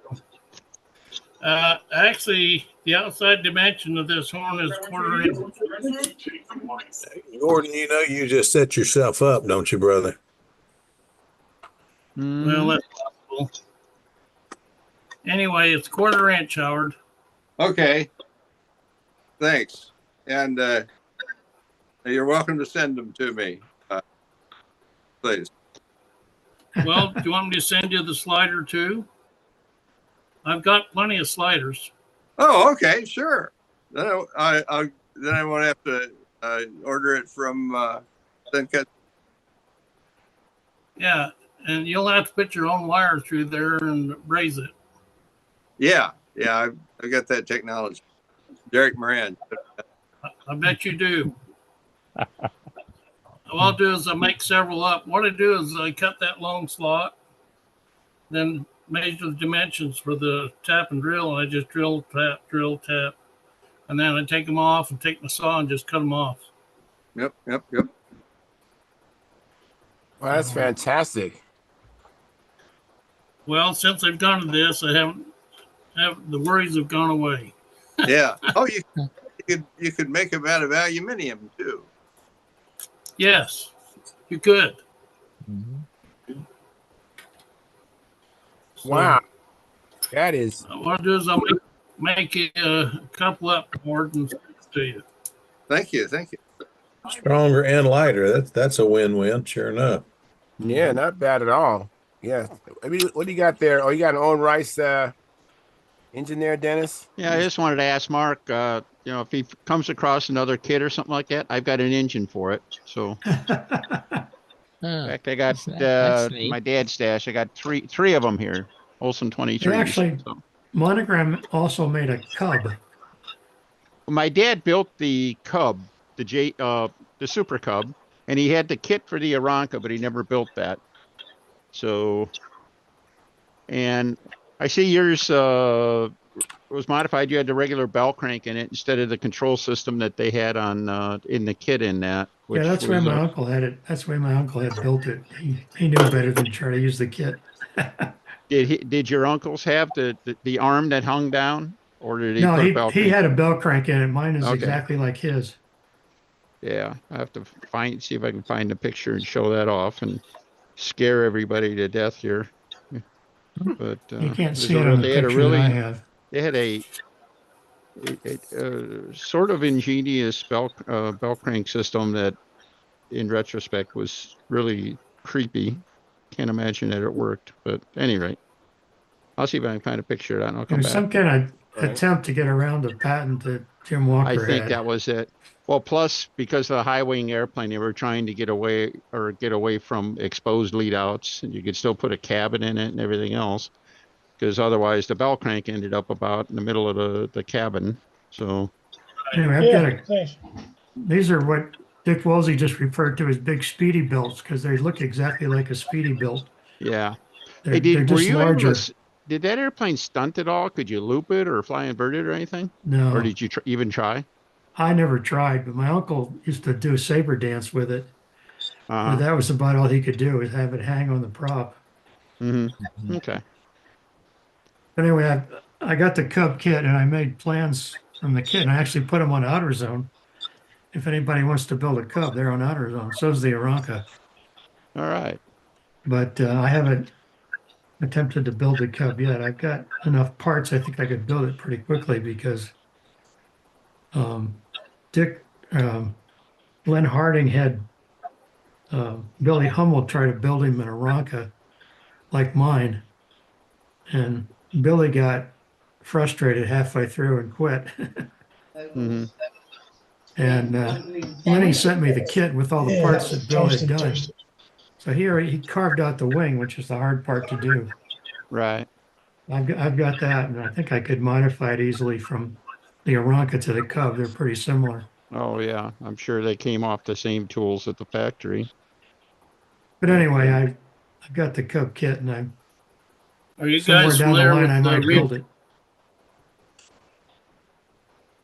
Actually, the outside dimension of this horn is 1/4 inch. Gordon, you know you just set yourself up, don't you, brother? Well, that's possible. Anyway, it's 1/4 inch, Howard. Okay. Thanks. And you're welcome to send them to me, please. Well, do you want me to send you the slider too? I've got plenty of sliders. Oh, okay, sure. Then I won't have to order it from Suncut. Yeah, and you'll have to put your own wire through there and raise it. Yeah, I got that technology. Derek Moran. I bet you do. What I'll do is I make several up. What I do is I cut that long slot, then measure the dimensions for the tap and drill, and I just drill, tap. And then I take them off and take my saw and just cut them off. Yep. Well, that's fantastic. Well, since I've done this, I haven't the worries have gone away. Yeah. Oh, you could make them out of aluminium too. Yes, you could. Wow. That is What I'll do is I'll make a couple up more and send it to you. Thank you. Stronger and lighter. That's a win-win, sure enough. yeah, not bad at all. Yeah. I mean, what do you got there? Oh, you got an own rice engine there, Dennis? Yeah, I just wanted to ask Mark, if he comes across another kit or something like that, I've got an engine for it. So in fact, I got That's neat. my dad's stash. I got three of them here. Olson 23. Actually, Monogram also made a Cub. My dad built the Cub, the Super Cub, and he had the kit for the Aranca, but he never built that. So, and I see yours was modified. You had the regular bell crank in it instead of the control system that they had on in the kit in that. Yeah, that's where my uncle had it. That's where my uncle had built it. He knew better than to try to use the kit. Did your uncles have the arm that hung down, or did he No, put a bell he crank? had a bell crank in it. Mine is Okay. exactly like his. Yeah, I have to see if I can find a picture and show that off and scare everybody to death here. But You can't see it on the picture that I have. They had a sort of ingenious bell crank system that, in retrospect, was really creepy. Can't imagine that it worked, but at any rate, I'll see if I can find a picture of that and I'll It come was back. some kind of Right. attempt to get around the patent that Jim Walker I think had. that was it. Well, plus because of the high wing airplane, they were trying to get away from exposed lead outs, and you could still put a cabin in it and everything else, because otherwise the bell crank ended up about in the middle of the cabin. So Anyway, I've got these are what Dick Woolsey just referred to as big speedy belts because they look exactly like a speedy belt. yeah. They're Were just you larger. able to? Did that airplane stunt at all? Could you loop it or fly inverted or anything? No, Or did you even try? I never tried, but my uncle used to do a saber dance with it. But that was about all he could do is have it hang on the prop. Mm-hmm. Okay. But anyway, I got the Cub kit and I made plans from the kit and I actually put them on AutoZone. If anybody wants to build a Cub, they're on AutoZone. So's the Aranca. All right. But I haven't attempted to build the Cub yet. I've got enough parts. I think I could build it pretty quickly because Glenn Harding had Billy Hummel tried to build him an Aranca like mine, and Billy got frustrated halfway through and quit. Hmm. And Lenny sent me the kit with all the parts that Bill had done. So here he carved out the wing, which is the hard part to do. Right. I've got that, and I think I could modify it easily from the Aranca to the Cub. They're pretty similar. Oh yeah, I'm sure they came off the same tools at the factory. But anyway, I've got the Cub kit, and I'm Are you somewhere guys down the familiar line with I the might build it.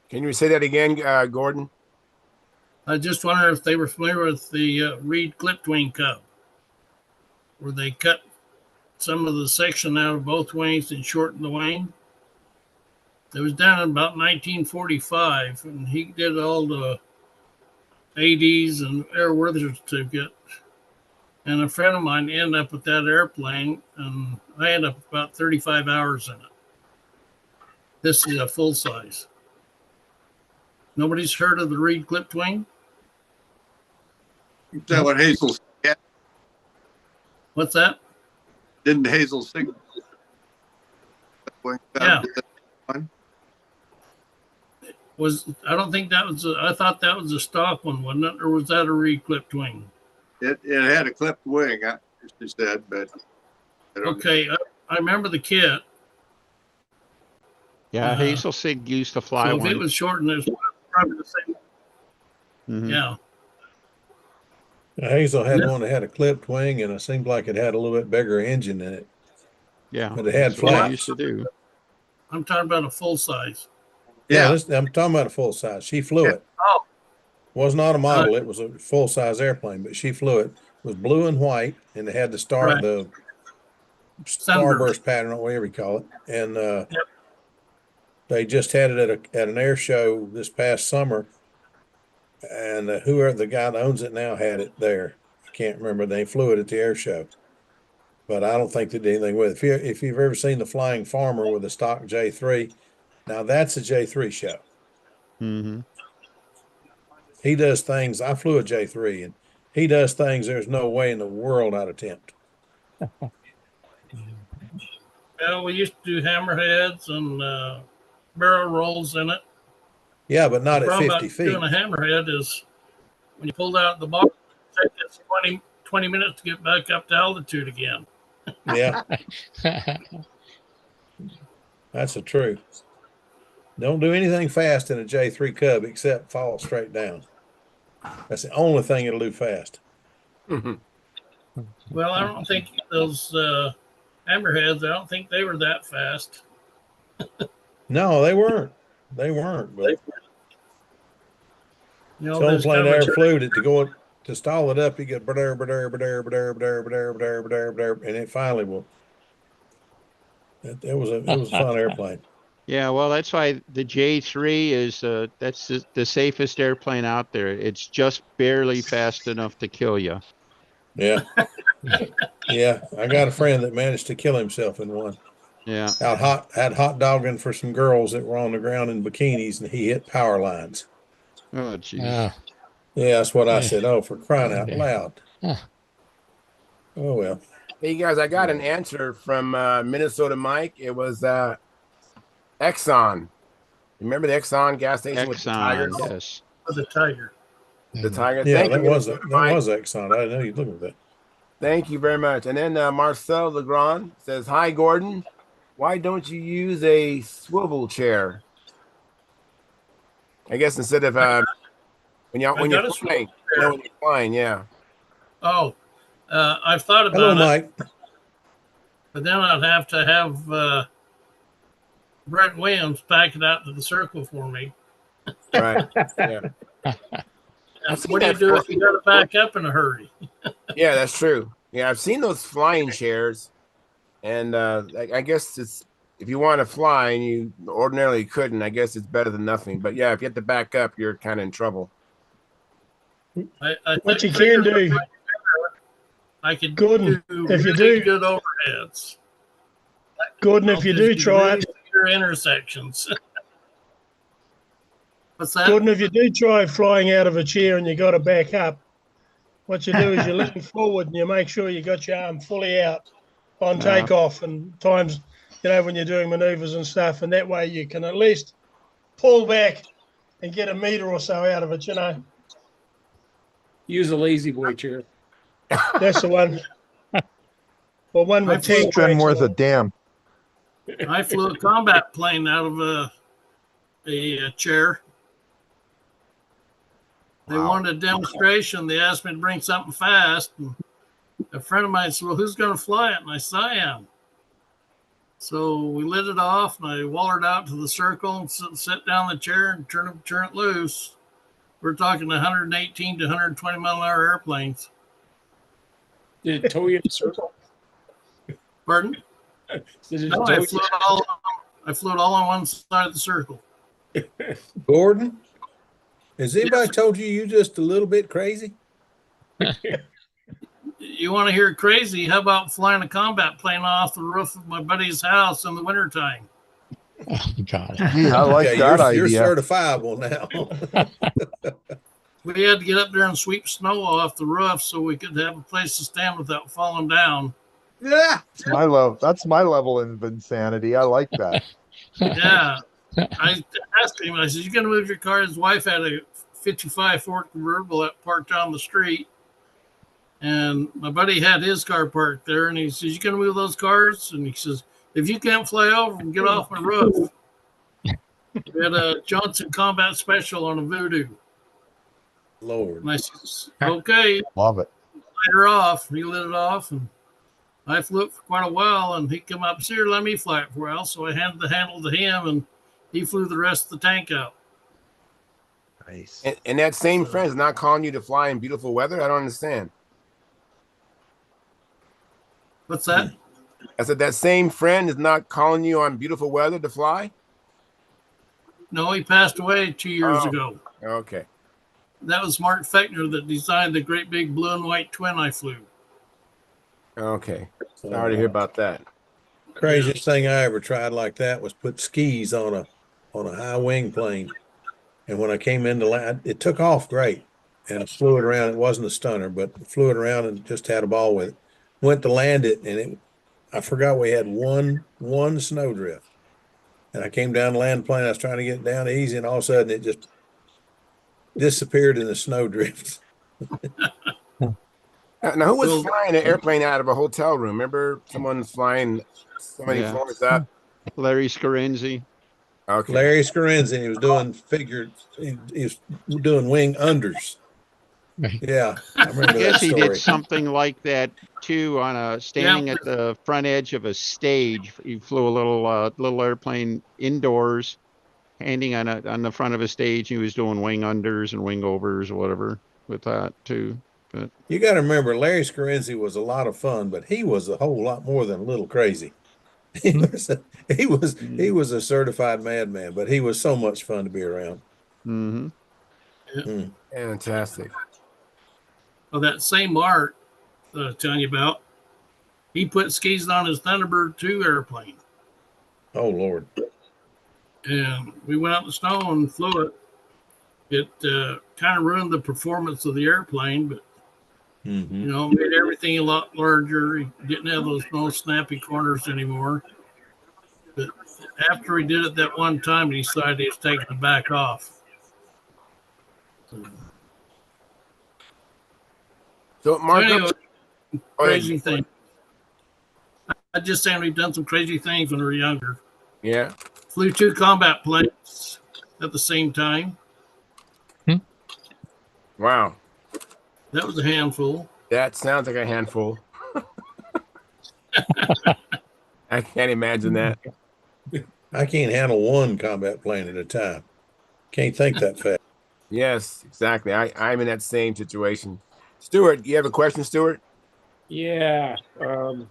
Can you say that again, Gordon? I just wonder if they were familiar with the Reed clipped wing Cub, where they cut some of the section out of both wings and shortened the wing. It was done in about 1945, and he did all the ADs and airworthiness certificate. And a friend of mine ended up with that airplane, and I ended up with about 35 hours in it. This is a full size. Nobody's heard of the Reed clipped wing? Is that what Hazel said? What's that? Didn't Hazel sing? Yeah. I don't think that was. I thought that was a stock one, wasn't it? Or was that a re-clipped wing? It had a clipped wing, she said, but okay. I remember the kit. Yeah, Hazel Sig used to fly so one. if it was shortened, it's probably the same. Mm-hmm. Yeah. Hazel had one that had a clipped wing, and it seemed like it had a little bit bigger engine in it. Yeah, but it had that's what I flaps. used to do. I'm talking about a full size. Yeah, I'm talking about a full size. She flew it. Oh, Was not a model. It was a full size airplane, but she flew it. It was blue and white, and it had the the starburst pattern, or whatever you call it. And they just had it at an air show this past summer. And whoever the guy that owns it now had it there. I can't remember. They flew it at the air show, but I don't think they did anything with it. If you've ever seen the Flying Farmer with a stock J3, now that's a J3 show. Mm-hmm. He does things. I flew a J3, and he does things there's no way in the world I'd attempt. Well, we used to do hammerheads and barrel rolls in it. Yeah, but not the at 50 about feet. Doing a hammerhead is when you pulled out the box, it takes 20 minutes to get back up to altitude again. Yeah. That's the truth. Don't do anything fast in a J3 Cub except fall straight down. That's the only thing it'll do fast. Well, I don't think those hammerheads, I don't think they were that fast. No, they weren't. They weren't. But you know, some plane air flew it to stall it up. You get and it finally will. It was a fun airplane. Yeah, well, that's why the J3 is that's the safest airplane out there. It's just barely fast enough to kill you. Yeah. Yeah, I got a friend that managed to kill himself in one. Yeah. Had hot dogging for some girls that were on the ground in bikinis, and he hit power lines. Oh, geez. Yeah, that's what I said. Oh, for crying out loud. Oh, well. Hey, guys, I got an answer from Minnesota Mike. It was Exxon. Remember the Exxon gas station with the tigers? Yes. The tiger. The tiger. Yeah, Thank that you, was Exxon. I didn't know you'd look at that. Thank you very much. And then Marcel Legrand says, "Hi, Gordon. Why don't you use a swivel chair? I guess instead of when you're flying, yeah." Oh, I've thought about Hello, Mike. But then I'd have to have Brent Williams pack it out to the circle for me. Right. Yeah. What do you do if you got to back up in a hurry? Yeah, that's true. Yeah, I've seen those flying chairs, and I guess it's if you want to fly and you ordinarily couldn't, I guess it's better than nothing. But yeah, if you have to back up, you're kind of in trouble. What you can do, I could Gordon, do if you really do good overheads. Gordon, if you do try it, your intersections. What's that? Gordon, if you do try flying out of a chair and you got to back up, what you do is you lean forward and you make sure you got your arm fully out on takeoff, and times, when you're doing maneuvers and stuff, and that way you can at least pull back and get a meter or so out of it, Use a lazy boy chair. That's the one. Or one with It's been worth a damn. I flew a combat plane out of a chair. They wanted a demonstration. They asked me to bring something fast. And a friend of mine said, well, who's going to fly it? And I said, I am. So we lit it off, and I wallered out to the circle and sit down in the chair and turn it loose. We're talking 118 to 120 mile an hour airplanes. Did it tow you in a circle? Pardon? No, I flew it all on one side of the circle. Gordon, has anybody told you just a little bit crazy? You want to hear crazy? How about flying a combat plane off the roof of my buddy's house in the wintertime? Oh, God. Gee, I like that idea. You're certifiable now. We had to get up there and sweep snow off the roof so we could have a place to stand without falling down. Yeah. That's my level of insanity. I like that. Yeah. I asked him, I said, you going to move your car? His wife had a 55 Ford convertible that parked on the street. And my buddy had his car parked there. And he says, you going to move those cars? And he says, if you can't fly over and get off my roof. We had a Johnson Combat Special on a Voodoo. Lord. And I said, okay. Love it. Light her off. He lit it off. And I flew it for quite a while. And he come up and said, here, let me fly it for a while. So I handed the handle to him. And he flew the rest of the tank out. Nice. And that same friend is not calling you to fly in beautiful weather? I don't understand. What's that? I said that same friend is not calling you on beautiful weather to fly? No, he passed away 2 years ago. Okay. That was Mark Fechner that designed the great big blue and white twin I flew. Okay. Sorry to hear about that. Craziest thing I ever tried like that was put skis on a high wing plane. And when I came into land, it took off great. And I flew it around. It wasn't a stunner, but flew it around and just had a ball with it. Went to land it, and I forgot we had one snowdrift. And I came down to land the plane. I was trying to get it down easy, and all of a sudden it just disappeared in the snowdrift. Now, who was flying an airplane out of a hotel room? Remember someone's flying so many floors up? Larry Scarenzi. Okay. Larry Scarenzi, he was doing he was doing wing unders. Yeah, I remember I guess that he story. did something like that too on standing at the front edge of a stage. He flew a little airplane indoors, standing on the front of a stage. He was doing wing unders and wing overs or whatever with that too. But You got to remember, Larry Scarenzi was a lot of fun, but he was a whole lot more than a little crazy. He was a certified madman, but he was so much fun to be around. mm-hmm. Fantastic. Well, that same Mark I was telling you about, he put skis on his Thunderbird 2 airplane. Oh, Lord. And we went out in the snow and flew it. It kind of ruined the performance of the airplane, but made everything a lot larger. He didn't have those no snappy corners anymore. But after he did it that one time, he decided he was taking it back off. So, Mark, anyway, crazy thing. I just saying we've done some crazy things when we were younger. Yeah. Flew 2 combat planes at the same time. Wow. That was a handful. That sounds like a handful. I can't imagine that. I can't handle one combat plane at a time. Can't think that fast. Yes, exactly. I'm in that same situation. Stuart, you have a question, Stuart? Yeah. Len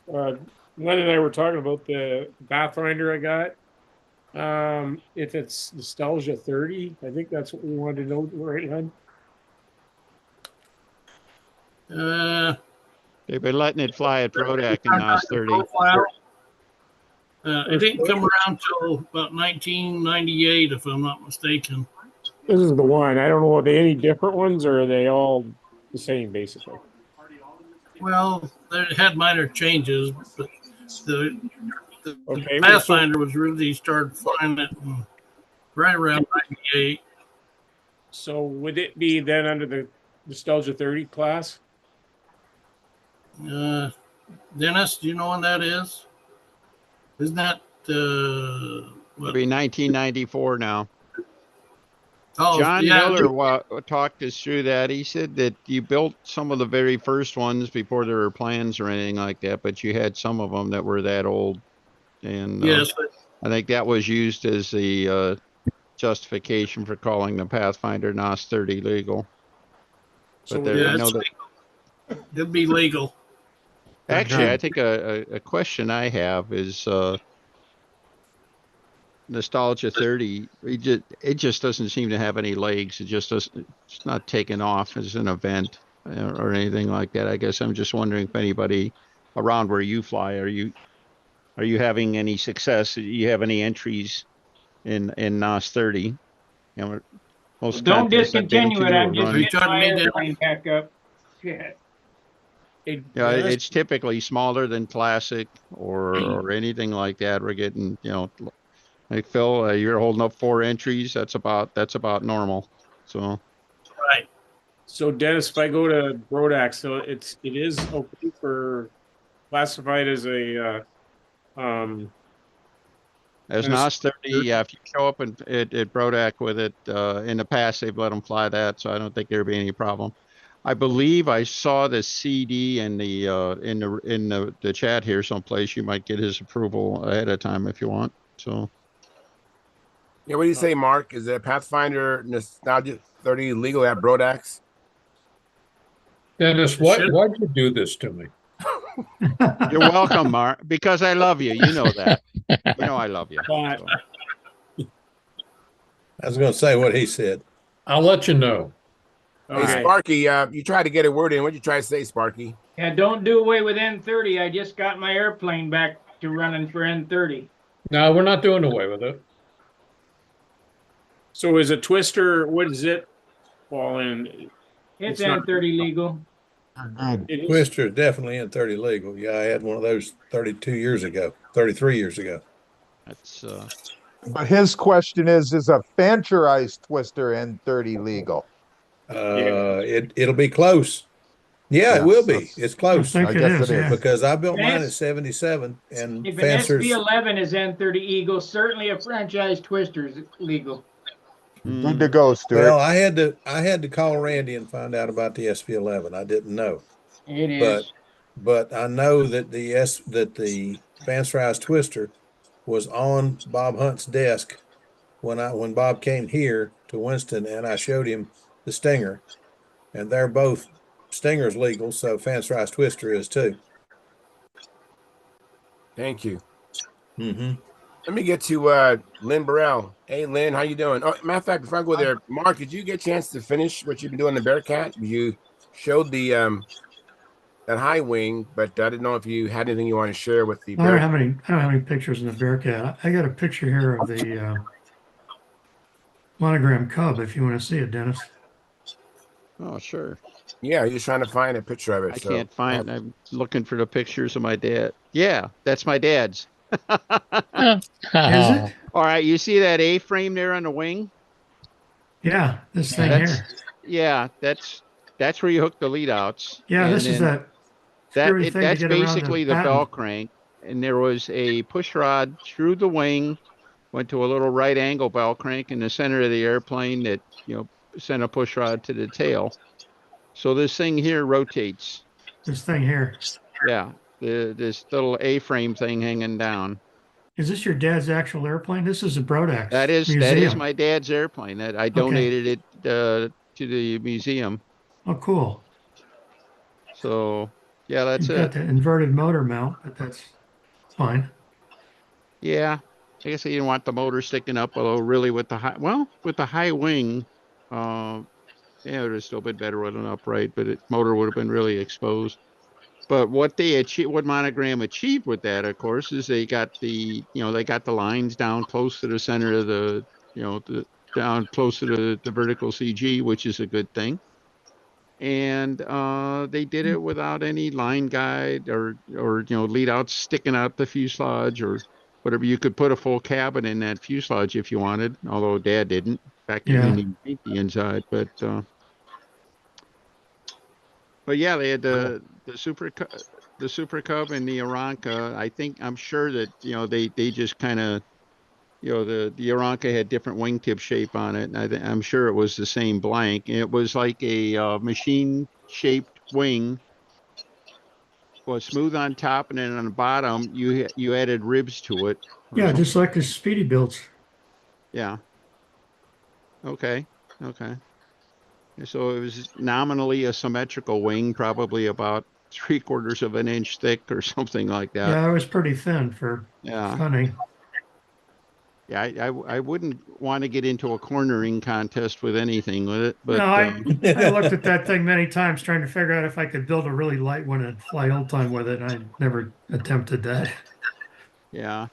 and I were talking about the Pathfinder I got. If it's Nostalgia 30, I think that's what we wanted to know, right, Len? They've been letting it fly at Prodac in NOS 30. It didn't come around till about 1998, if I'm not mistaken. This is the one. I don't know. Are they any different ones, or are they all the same, basically. Well, they had minor changes, but the Okay. Pathfinder was really started flying it right around 98. So would it be then under the Nostalgia 30 class? Dennis, do you know when that is? Isn't that It'll be 1994 now. Oh, John yeah. Miller talked us through that. He said that you built some of the very first ones before there were plans or anything like that, but you had some of them that were that old. And Yes. I think that was used as the justification for calling the Pathfinder NOS 30 legal. So But there, I know that it'd be legal. actually, I think a question I have is Nostalgia 30. It just doesn't seem to have any legs. It just doesn't. It's not taken off as an event or anything like that. I guess I'm just wondering if anybody around where you fly, are you having any success? Do you have any entries in NOS 30? You know, most Don't contests I've been discontinue it. to I'm or just run. getting my airplane back up. Yeah. Yeah, it's typically smaller than classic or anything like that. We're getting, like Phil, you're holding up 4 entries. That's about normal. So right. So Dennis, if I go to Brodax, so it is okay for classified as a as NOS 30, yeah, if you show up at Brodak with it, in the past they've let them fly that, so I don't think there'd be any problem. I believe I saw the CD in the chat here someplace. You might get his approval ahead of time if you want. So yeah, what do you say, Mark? Is the Pathfinder Nostalgia 30 legal at Brodax? Dennis, why'd you do this to me? You're welcome, Mark, because I love you. You know that. You know I love you. But I was going to say what he said. I'll let you know. Hey, Sparky, you tried to get a word in. What'd you try to say, Sparky? Yeah, don't do away with N30. I just got my airplane back to running for N30. No, we're not doing away with it. So is a twister, what is it fall in? It's N30 legal. Twister is definitely in 30 legal. Yeah, I had one of those 32 years ago, 33 years ago. That's But his question is a Fancherized twister N30 legal? It'll be close. Yeah, it will be. It's close. I guess it is. Because I built mine at 77 and If an SV11 is N30 Eagle, certainly a franchise twister is legal. Good to go, Stuart. Well, I had to call Randy and find out about the SV11. I didn't know. It is. But I know that the Fancerized twister was on Bob Hunt's desk when Bob came here to Winston, and I showed him the Stinger, and they're both Stinger's legal, so Fancerized twister is too. Thank you. Mm-hmm. Let me get to Lynn Burrell. Hey, Lynn, how you doing? Oh, matter of fact, before I go there, Mark, did you get a chance to finish what you've been doing in the Bearcat? You showed the that high wing, but I didn't know if you had anything you want to share with the I don't Bearcat. have any pictures in the Bearcat. I got a picture here of the monogram Cub, if you want to see it, Dennis. Oh, sure. Yeah, you're trying to find a picture of it. I can't find. I'm looking for the pictures of my dad. Yeah, that's my dad's. Is it? All right, you see that A-frame there on the wing? Yeah, this thing here. Yeah, that's where you hook the lead outs. Yeah, and this is that screwy thing that's to get around basically the patent. bell crank, and there was a push rod through the wing, went to a little right angle bell crank in the center of the airplane that sent a push rod to the tail. So this thing here rotates. This thing here. Yeah, this little A-frame thing hanging down. Is this your dad's actual airplane? This is a Brodax. That is museum. my dad's airplane. That I donated it to the museum. Oh, cool. So yeah, that's You've got the inverted motor mount, but that's fine. Yeah, I guess I didn't want the motor sticking up, although really with the high wing, yeah, it would have still been better with an upright, but motor would have been really exposed. But what Monogram achieved with that, of course, is they got the lines down close to the center of down close to the vertical CG, which is a good thing. and they did it without any line guide or lead outs sticking out the fuselage or whatever. You could put a full cabin in that fuselage if you wanted, although Dad didn't. In fact, he didn't even paint the inside. But yeah, they had the Super Cub and the Aranca. I'm sure that they just kind of the Aranca had different wingtip shape on it, and I'm sure it was the same blank. And it was like a machine shaped wing, was smooth on top, and then on the bottom you added ribs to it. Yeah, just like the Speedy builds. Yeah. Okay. So it was nominally a symmetrical wing, probably about 3/4 of an inch thick or something like that. Yeah, it was pretty thin for hunting. Yeah, I wouldn't want to get into a cornering contest with anything with it. But no, I looked at that thing many times trying to figure out if I could build a really light one and fly old time with it. And I never attempted that. Yeah,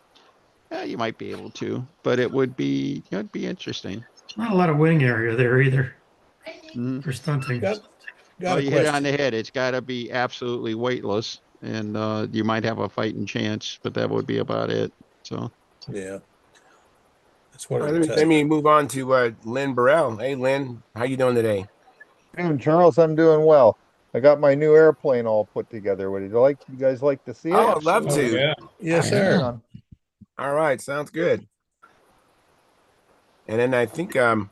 you might be able to, but it'd be interesting. Not a lot of wing area there either for stunting. Well, you hit it on the head. It's got to be absolutely weightless, and you might have a fighting chance, but that would be about it. So yeah. That's what let me move on to Lynn Burrell. Hey, Lynn, how you doing today? Charles, I'm doing well. I got my new airplane all put together. Would you guys like to see it? Oh, I'd love to. Yeah. Yes, sir. All right, sounds good. And then I think I'm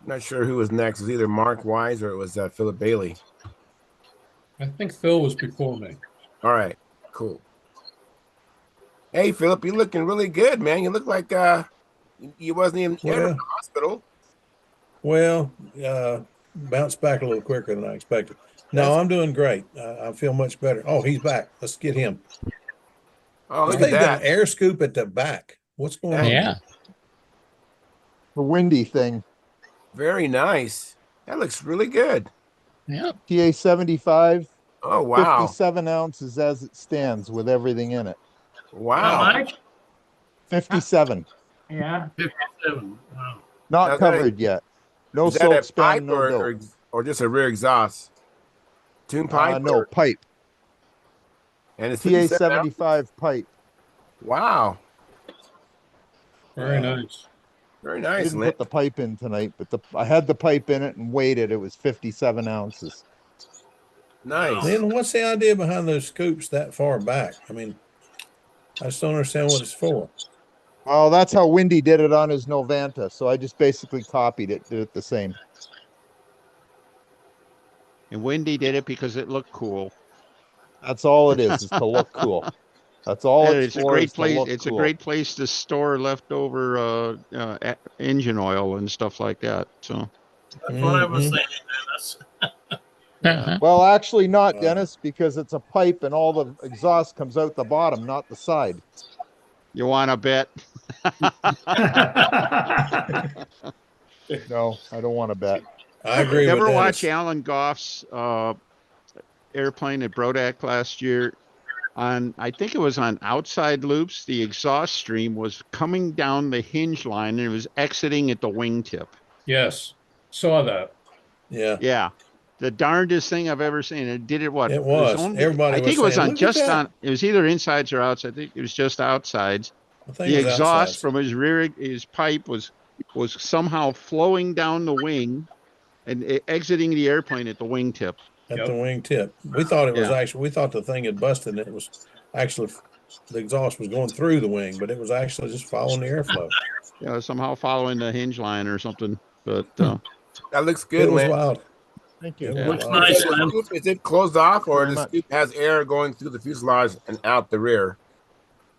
not sure who was next. It was either Mark Wise or it was Philip Bailey. I think Phil was before me. All right, cool. Hey, Philip, you're looking really good, man. You look like you wasn't even ever in the hospital. Well, bounced back a little quicker than I expected. No, I'm doing great. I feel much better. Oh, he's back. Let's get him. Oh, look They've at that. got an air scoop at the back. What's going on? Yeah. The windy thing. Very nice. That looks really good. Yeah. TA 75. Oh, wow. 57 ounces as it stands with everything in it. Wow. How much? 57. Yeah. 57. Wow. Not covered yet. No is that silk a span, pipe no dope. or just a rear exhaust? Tune pipe? No, pipe. And it's TA 75 pipe. Wow. Very nice. Very I nice. didn't put the pipe in tonight, but I had the pipe in it and weighed it. It was 57 ounces. Nice. Then what's the idea behind those scoops that far back? I mean, I just don't understand what it's for. Oh, that's how Windy did it on his Novanta. So I just basically copied it, did it the same. And Windy did it because it looked cool. That's all it is to look cool. That's all it's a great place. It's a great place to store leftover engine oil and stuff like that. So that's what I was thinking, Dennis. Well, actually not, Dennis, because it's a pipe and all the exhaust comes out the bottom, not the side. You want to bet? No, I don't want to bet. I agree with Ever Dennis. watch Alan Goff's airplane at Brodak last year? I think it was on outside loops. The exhaust stream was coming down the hinge line and it was exiting at the wingtip. Yes, saw that. Yeah. Yeah. The darndest thing I've ever seen. It did it what? It was. Everybody I think it was saying, on "Look at just that." on. It was either insides or outside. I think it was just outsides. I think The it was exhaust outsides. from his pipe was somehow flowing down the wing and exiting the airplane at the wingtip. At the wing tip. We thought it was Yeah. actually, we thought the thing had busted and it was actually, the exhaust was going through the wing, but it was actually just following the airflow. Yeah, somehow following the hinge line or something. But that looks good, It was Lynn. wild. Thank you. It was Looks wild. nice, Lynn. Is it closed off or Very the much. scoop has air going through the fuselage and out the rear?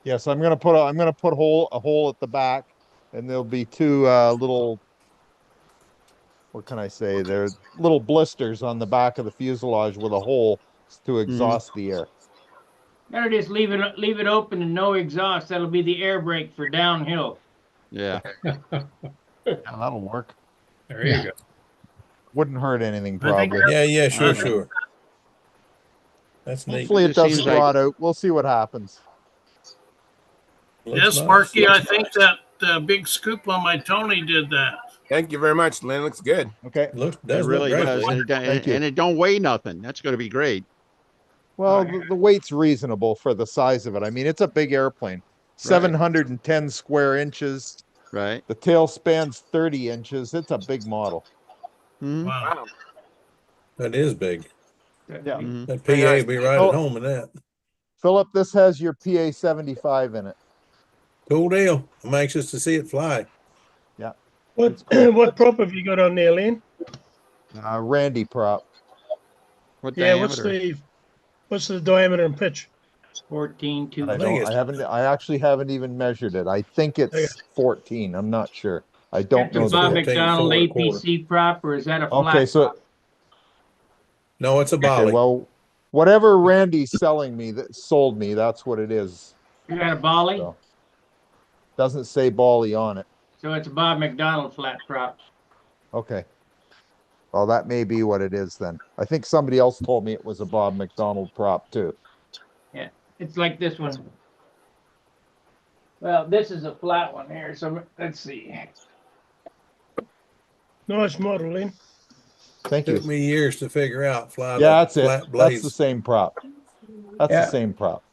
Yes, I'm gonna put a hole at the back, and there'll be two little, what can I say? They're little blisters on the back of the fuselage with a hole to exhaust the air. Better just leave it open and no exhaust. That'll be the air brake for downhill. yeah. That'll work. There you go. Wouldn't hurt anything, I think probably. Yeah, sure, Okay. sure. That's neat. Hopefully it It seems doesn't rot out. We'll see what happens. Looks Yes, nice. Sparky, I Looks think nice. that big scoop on my Tony did that. Thank you very much, Lynn. Looks good. Okay. Does It look really great, does, Lee. and it don't weigh nothing. That's going to be great. Well, the weight's reasonable for the size of it. I mean, it's a big airplane, 710 square inches. Right. The tail spans 30 inches. It's a big model. Wow. That is big. Yeah. That PA be right at home in that. Philip, this has your PA 75 in it. Cool deal. I'm anxious to see it fly. Yeah. What cool. what prop have you got on there, Len? Randy prop. What Yeah, diameter? what's the diameter and pitch? 14.2. I actually haven't even measured it. I think it's 14. I'm not sure. I don't That's a know. Bob 14, McDonald 4 1/4. APC prop, or is that a flat Okay, so prop? No, it's a okay, Bolly. well, whatever Randy's selling me that sold me, that's what it is. You got a Bolly? So, doesn't say Bally on it. So it's a Bob McDonald flat prop. Okay. Well, that may be what it is then. I think somebody else told me it was a Bob McDonald prop too. Yeah, it's like this one. Well, this is a flat one here, so let's see. Nice model, Len. Thank you. Took me years to figure out Yeah, the that's it. flat blades. That's the same prop. That's the same prop.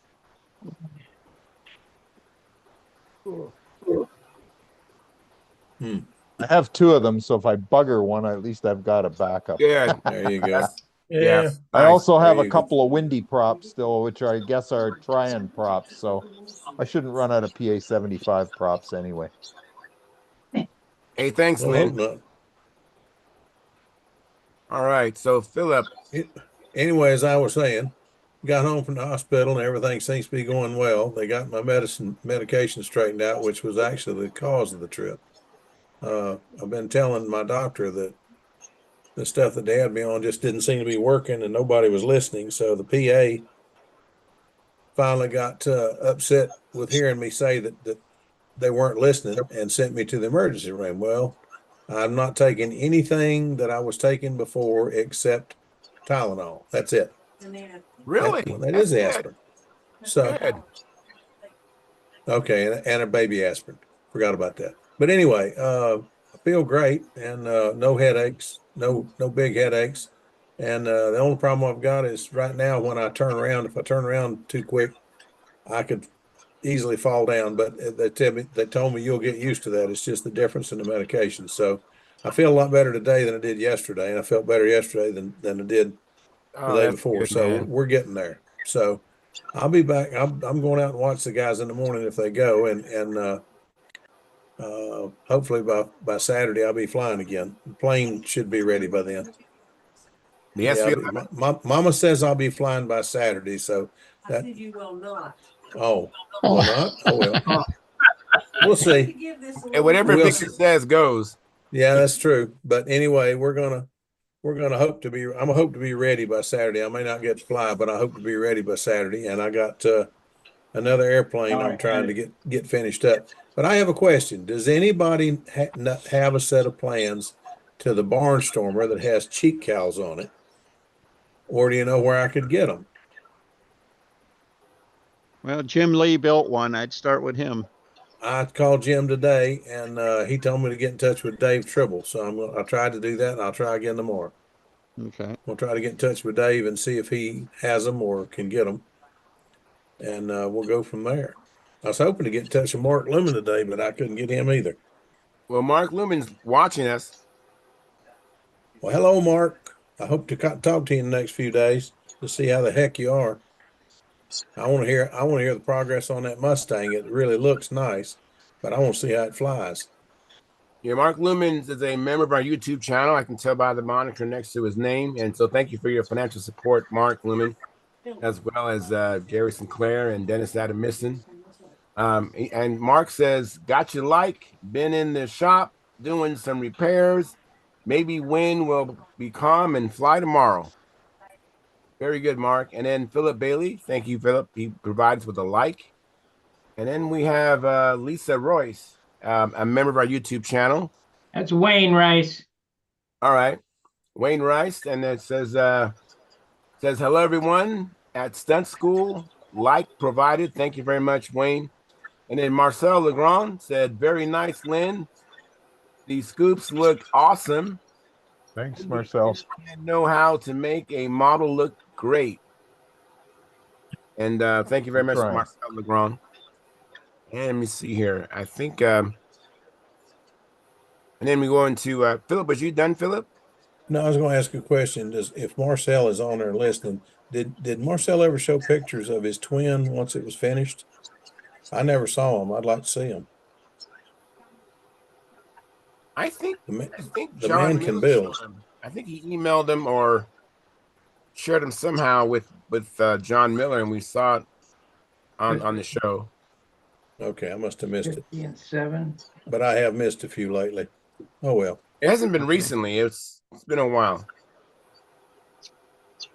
I have two of them, so if I bugger one, at least I've got a backup. Good. There you go. Yeah. I Nice. also have There a you go. couple of windy props still, which I guess are try-in props, so I shouldn't run out of PA 75 props anyway. Hey, thanks, Well, Lynn. hope not. All right. So, Philip. Anyway, as I was saying, got home from the hospital and everything seems to be going well. They got my medication straightened out, which was actually the cause of the trip. I've been telling my doctor that the stuff that they had me on just didn't seem to be working and nobody was listening. So the PA finally got upset with hearing me say that they weren't listening and sent me to the emergency room. Well, I'm not taking anything that I was taking before except Tylenol. That's it. Really? That is aspirin. So Good. okay, and a baby aspirin. Forgot about that. But anyway, I feel great and no headaches, no big headaches. And the only problem I've got is right now when I turn around, if I turn around too quick, I could easily fall down. But they told me you'll get used to that. It's just the difference in the medication. So I feel a lot better today than I did yesterday, and I felt better yesterday than I did the day before. Good, so man. we're getting there. So I'll be back. I'm going out and watch the guys in the morning if they go, and hopefully by Saturday I'll be flying again. The plane should be ready by then. The Yeah, SV11. Mama says I'll be flying by Saturday, so that You will not. will not. Oh well, we'll see. Hey, whatever We'll Victor says goes. Yeah, that's true. But anyway, we're gonna hope to be. I'm gonna hope to be ready by Saturday. I may not get to fly, but I hope to be ready by Saturday. And I got another airplane I'm trying to get finished up. But I have a question. Does anybody have a set of plans to the Barnstormer that has cheek cowls on it? Or do you know where I could get them? Well, Jim Lee built one. I'd start with him. I called Jim today, and he told me to get in touch with Dave Tribble. So I tried to do that, and I'll try again tomorrow. Okay. We'll try to get in touch with Dave and see if he has them or can get them, and we'll go from there. I was hoping to get in touch with Mark Lumen today, but I couldn't get him either. Well, Mark Lumen's watching us. Well, hello, Mark. I hope to talk to you in the next few days to see how the heck you are. I want to hear the progress on that Mustang. It really looks nice, but I want to see how it flies. Yeah, Mark Lumens is a member of our YouTube channel. I can tell by the moniker next to his name. And so thank you for your financial support, Mark Lumen, as well as Gary Sinclair and Dennis Adamison. And Mark says, got your like, been in the shop doing some repairs. Maybe wind will be calm and fly tomorrow. Very good, Mark. And then Philip Bailey. Thank you, Philip. He provides with a like. And then we have Lisa Royce, a member of our YouTube channel. That's Wayne Rice. All right. Wayne Rice. And it says, hello, everyone at Stunt School. Like provided. Thank you very much, Wayne. And then Marcel Legrand said, very nice, Lynn. These scoops look awesome. Thanks, Marcel. And know how to make a model look great. And thank you very much, trying. Marcel Legrand. And let me see here. I think, and then we go into Philip. Was you done, Philip? No, I was going to ask a question. If Marcel is on there listening, did Marcel ever show pictures of his twin once it was finished? I never saw him. I'd like to see him. I think The John man can Miller build. showed him. I think he emailed him or shared him somehow with John Miller, and we saw it on the show. Okay, I must have missed it. 50 and 7. But I have missed a few lately. Oh well. It hasn't been recently. It's been a while.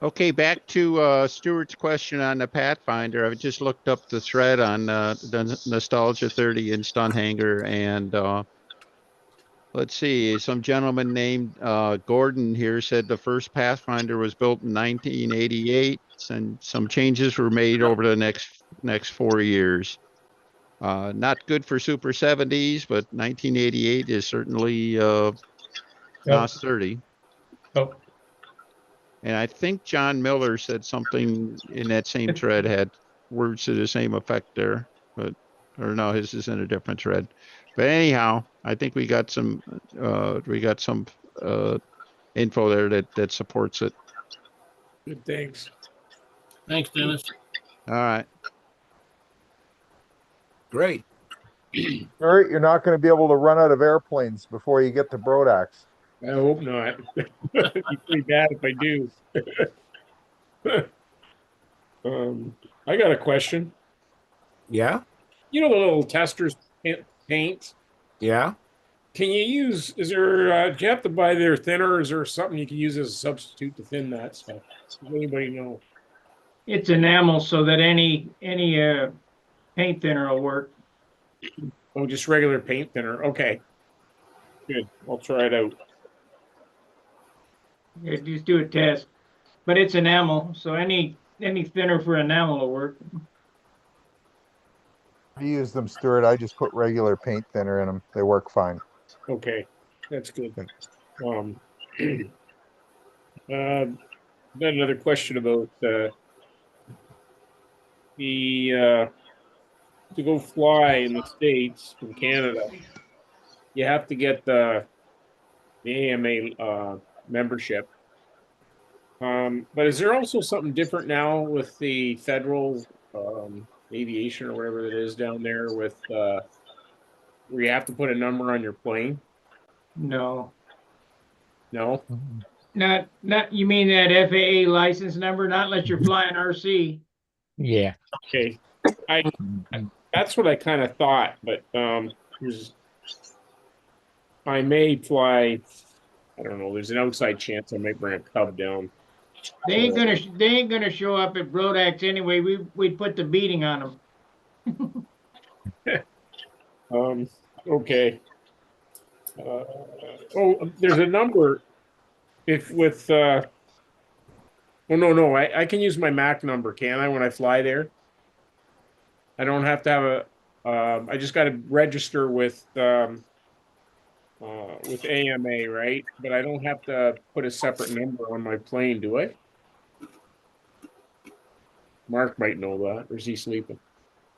Okay, back to Stuart's question on the Pathfinder. I just looked up the thread on the Nostalgia 30 in Stunthangar, and let's see, some gentleman named Gordon here said the first Pathfinder was built in 1988, and some changes were made over the next 4 years. Not good for Super 70s, but 1988 is certainly NOS 30. Oh, And I think John Miller said something in that same thread, had words to the same effect there, but, or no, his is in a different thread. But anyhow, I think we got some info there that supports it. Good, thanks. Thanks, Dennis. All right. Great. All right, you're not going to be able to run out of airplanes before you get to Brodax. I hope not. It'd be pretty bad if I do. I got a question. Yeah. You know the little testers paint? Yeah. Can you use? Is there? Do you have to buy their thinner? Or is there something you can use as a substitute to thin that stuff? Does anybody know? It's enamel, so that any paint thinner will work. Oh, just regular paint thinner. Okay. Good. I'll try it out. Yeah, just do a test. But it's enamel, so any thinner for enamel will work. I use them, Stuart. I just put regular paint thinner in them. They work fine. Okay, that's good. Then another question about to go fly in the States from Canada, you have to get the AMA membership. But is there also something different now with the federal aviation or whatever it is down there with where you have to put a number on your plane? No. No? Not you mean that FAA license number, not unless you're flying RC. Yeah. Okay. That's what I kind of thought, but I may fly. I don't know. There's an outside chance I might bring a Cub down. They ain't gonna show up at Brodax anyway. We'd put the beating on them. Okay. There's a number. If with oh no, I can use my MAC number, can I, when I fly there? I don't have to have a. I just got to register with AMA, right? But I don't have to put a separate number on my plane, do I? Mark might know that, or is he sleeping?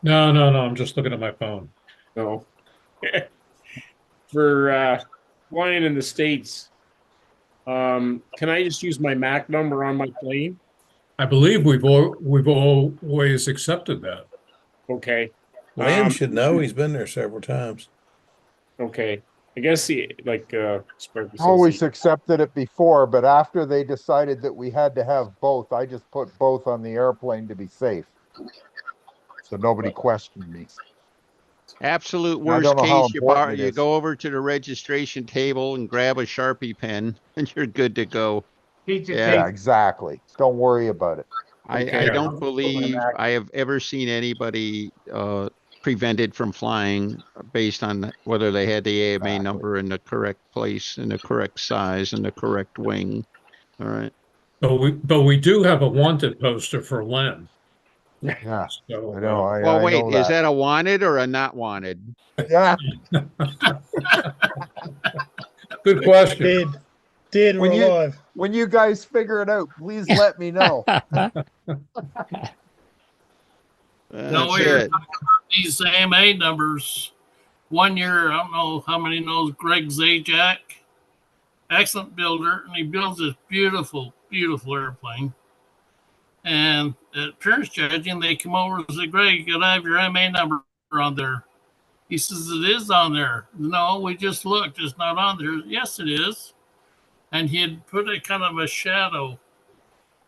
no. I'm just looking at my phone. No. For flying in the States, can I just use my MAC number on my plane? I believe we've always accepted that. Okay. Lynn should know. He's been there several times. Okay. I guess Always accepted it before, but after they decided that we had to have both, I just put both on the airplane to be safe. So nobody questioned me. Absolute I don't worst know how case, important it you is. go over to the registration table and grab a Sharpie pen, and you're good to go. Yeah, exactly. Don't worry about it. I don't believe I have ever seen anybody prevented from flying based on whether they had the AMA number in the correct place, in the correct size, and the correct wing. All right. But we do have a wanted poster for Len. Yeah. So, I know. Well, I wait, know is that a wanted or a not wanted? Yeah. Good question. Dead or When you alive. when you guys figure it out, please let me know. That's we're it. talking about these AMA numbers. One year, I don't know how many knows Greg Zajac, excellent builder, and he builds this beautiful, beautiful airplane. And at appearance judging, they come over and say, Greg, you gotta have your AMA number on there. He says, it is on there. No, we just looked, it's not on there. Yes, it is. And he had put a kind of a shadow.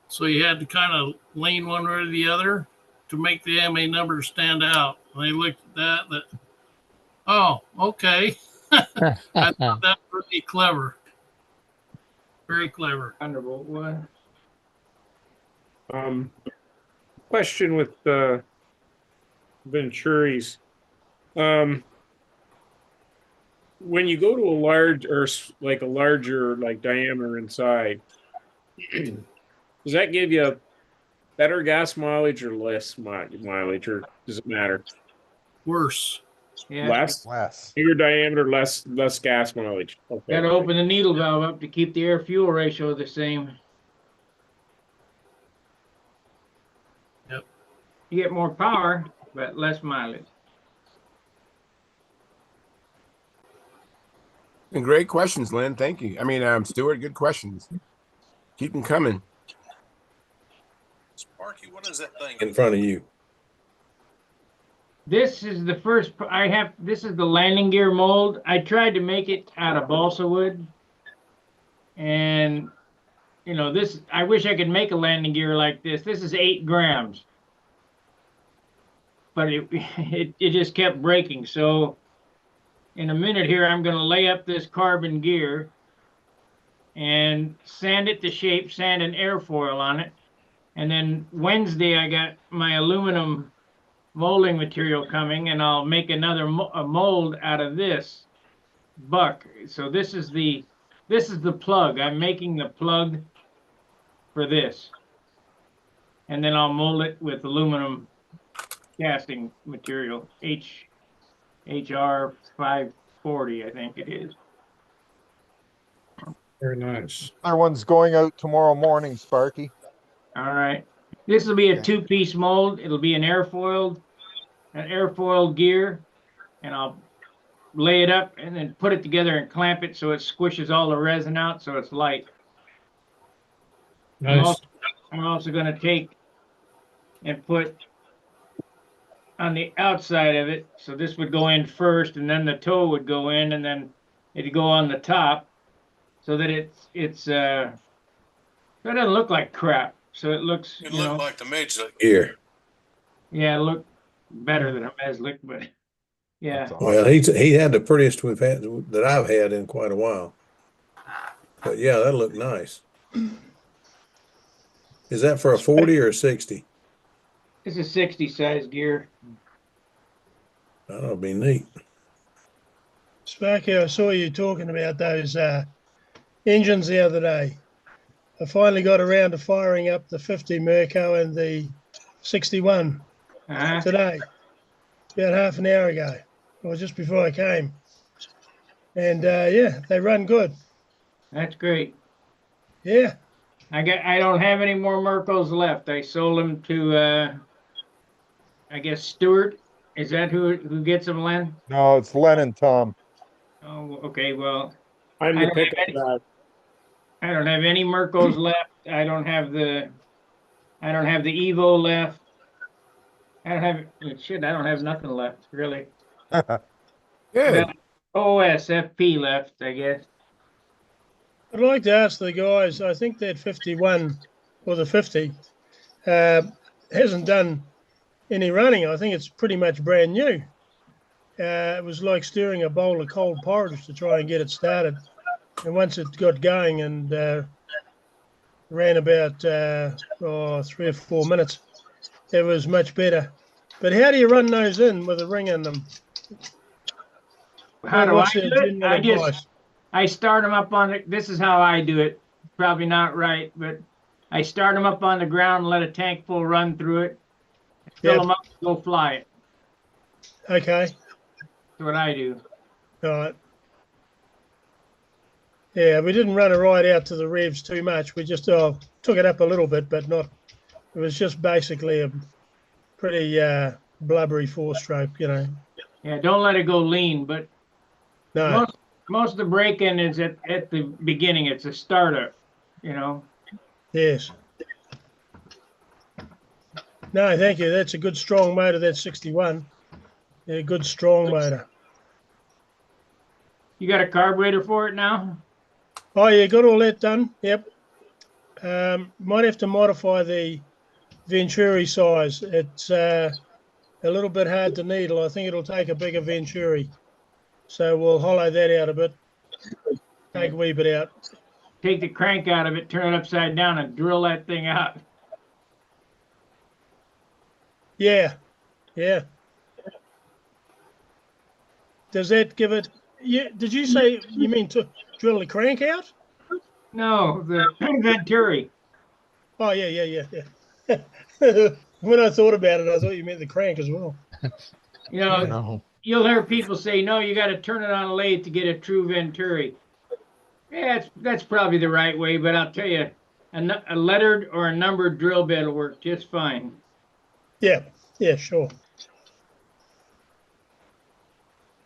So he had to kind of lean one way or the other to make the AMA number stand out. And they looked at that, oh, okay. I thought that was pretty clever. Very clever. Thunderbolt, what? Question with Venturis. When you go to a large or like a larger like diameter inside, does that give you better gas mileage or less mileage, or does it matter? Worse. Yeah. Less. Bigger diameter, less gas mileage. Okay. Got to open the needle valve up to keep the air fuel ratio the same. Yep. You get more power, but less mileage. And great questions, Lynn. Thank you. I mean, Stuart, good questions. Keep them coming. Sparky, what is that thing in front of you? This is the first this is the landing gear mold. I tried to make it out of balsa wood. And you know, I wish I could make a landing gear like this. This is 8 grams. But it just kept breaking. So in a minute here, I'm going to lay up this carbon gear and sand it to shape, sand an airfoil on it. And then Wednesday, I got my aluminum molding material coming, and I'll make another mold out of this buck. So this is the plug. I'm making the plug for this. And then I'll mold it with aluminum casting material, HR 540, I think it is. Very nice. Other one's going out tomorrow morning, Sparky. All right. This will be a 2-piece mold. It'll be an airfoiled gear, and I'll lay it up and then put it together and clamp it so it squishes all the resin out so it's light. Nice. I'm also going to take and put on the outside of it. So this would go in first, and then the toe would go in, and then it'd go on the top, so that it doesn't look like crap. So it looks, It looked like the Major gear. Yeah, it looked better than a Meslick, but yeah. That's awesome. Well, he had the prettiest we've had that I've had in quite a while. But yeah, that looked nice. Is that for a 40 or a 60? It's a 60 size gear. That'll be neat. Sparky, I saw you talking about those engines the other day. I finally got around to firing up the 50 Merco and the 61 today, about half an hour ago, or just before I came. And yeah, they run good. That's great. Yeah. I don't have any more Mercos left. I sold them to I guess Stuart. Is that who gets them, Len? No, it's Len and Tom. Oh, okay. Well, I'm the pickup guy. I don't have any Mercos left. I don't have the Evo left. I don't have nothing left, really. Good. OSFP left, I guess. I'd like to ask the guys, I think that 51 or the 50 hasn't done any running. I think it's pretty much brand new. It was like stirring a bowl of cold porridge to try and get it started. And once it got going and ran about 3 or 4 minutes, it was much better. But how do you run those in with a ring in them? How do I do it? I start them up on this is how I do it. Probably not right, but I start them up on the ground and let a tank full run through it. Fill them up and go fly it. Okay. That's what I do. All right. Yeah, we didn't run it right out to the revs too much. We just took it up a little bit, but not. It was just basically a pretty blubbery 4-stroke, you know. Yeah, don't let it go lean. But No. most of the break-in is at the beginning. It's a startup, you know. Yes. No, thank you. That's a good strong motor. That's 61. Yeah, good strong motor. You got a carburetor for it now? Oh, yeah, got all that done. Yep. Might have to modify the Venturi size. It's a little bit hard to needle. I think it'll take a bigger Venturi. So we'll hollow that out a bit. Take a wee bit out. Take the crank out of it, turn it upside down, and drill that thing out. Yeah. Yeah. Does that give it? Yeah. Did you say you mean to drill the crank out? No, the Venturi. Oh, yeah. When I thought about it, I thought you meant the crank as well. You know, you'll hear people say, no, you got to turn it on a lathe to get a true Venturi. Yeah, that's probably the right way, but I'll tell you, a lettered or a numbered drill bit will work just fine. Yeah, sure.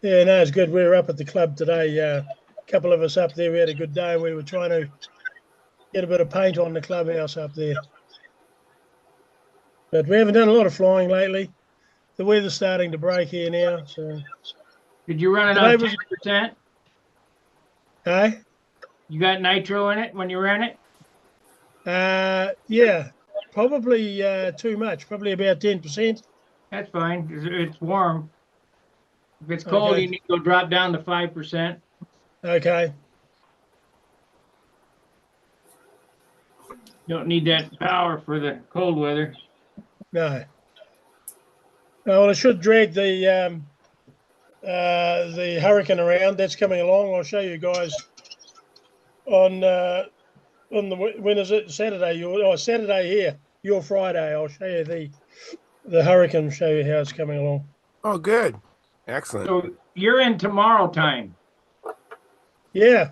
Yeah, no, it's good. We were up at the club today. A couple of us up there. We had a good day. We were trying to get a bit of paint on the clubhouse up there. But we haven't done a lot of flying lately. The weather's starting to break here now. So, did you run it on 10%? Hey? You got nitro in it when you ran it? Yeah, probably too much. Probably about 10%. That's fine. It's warm. If it's cold, you need to go drop down to 5%. Okay. You don't need that power for the cold weather. No. Well, I should drag the Hurricane around. That's coming along. I'll show you guys on the when is it? Saturday. Saturday here. Your Friday. I'll show you the Hurricane. Show you how it's coming along. Oh, good. Excellent. So you're in tomorrow time. Yeah.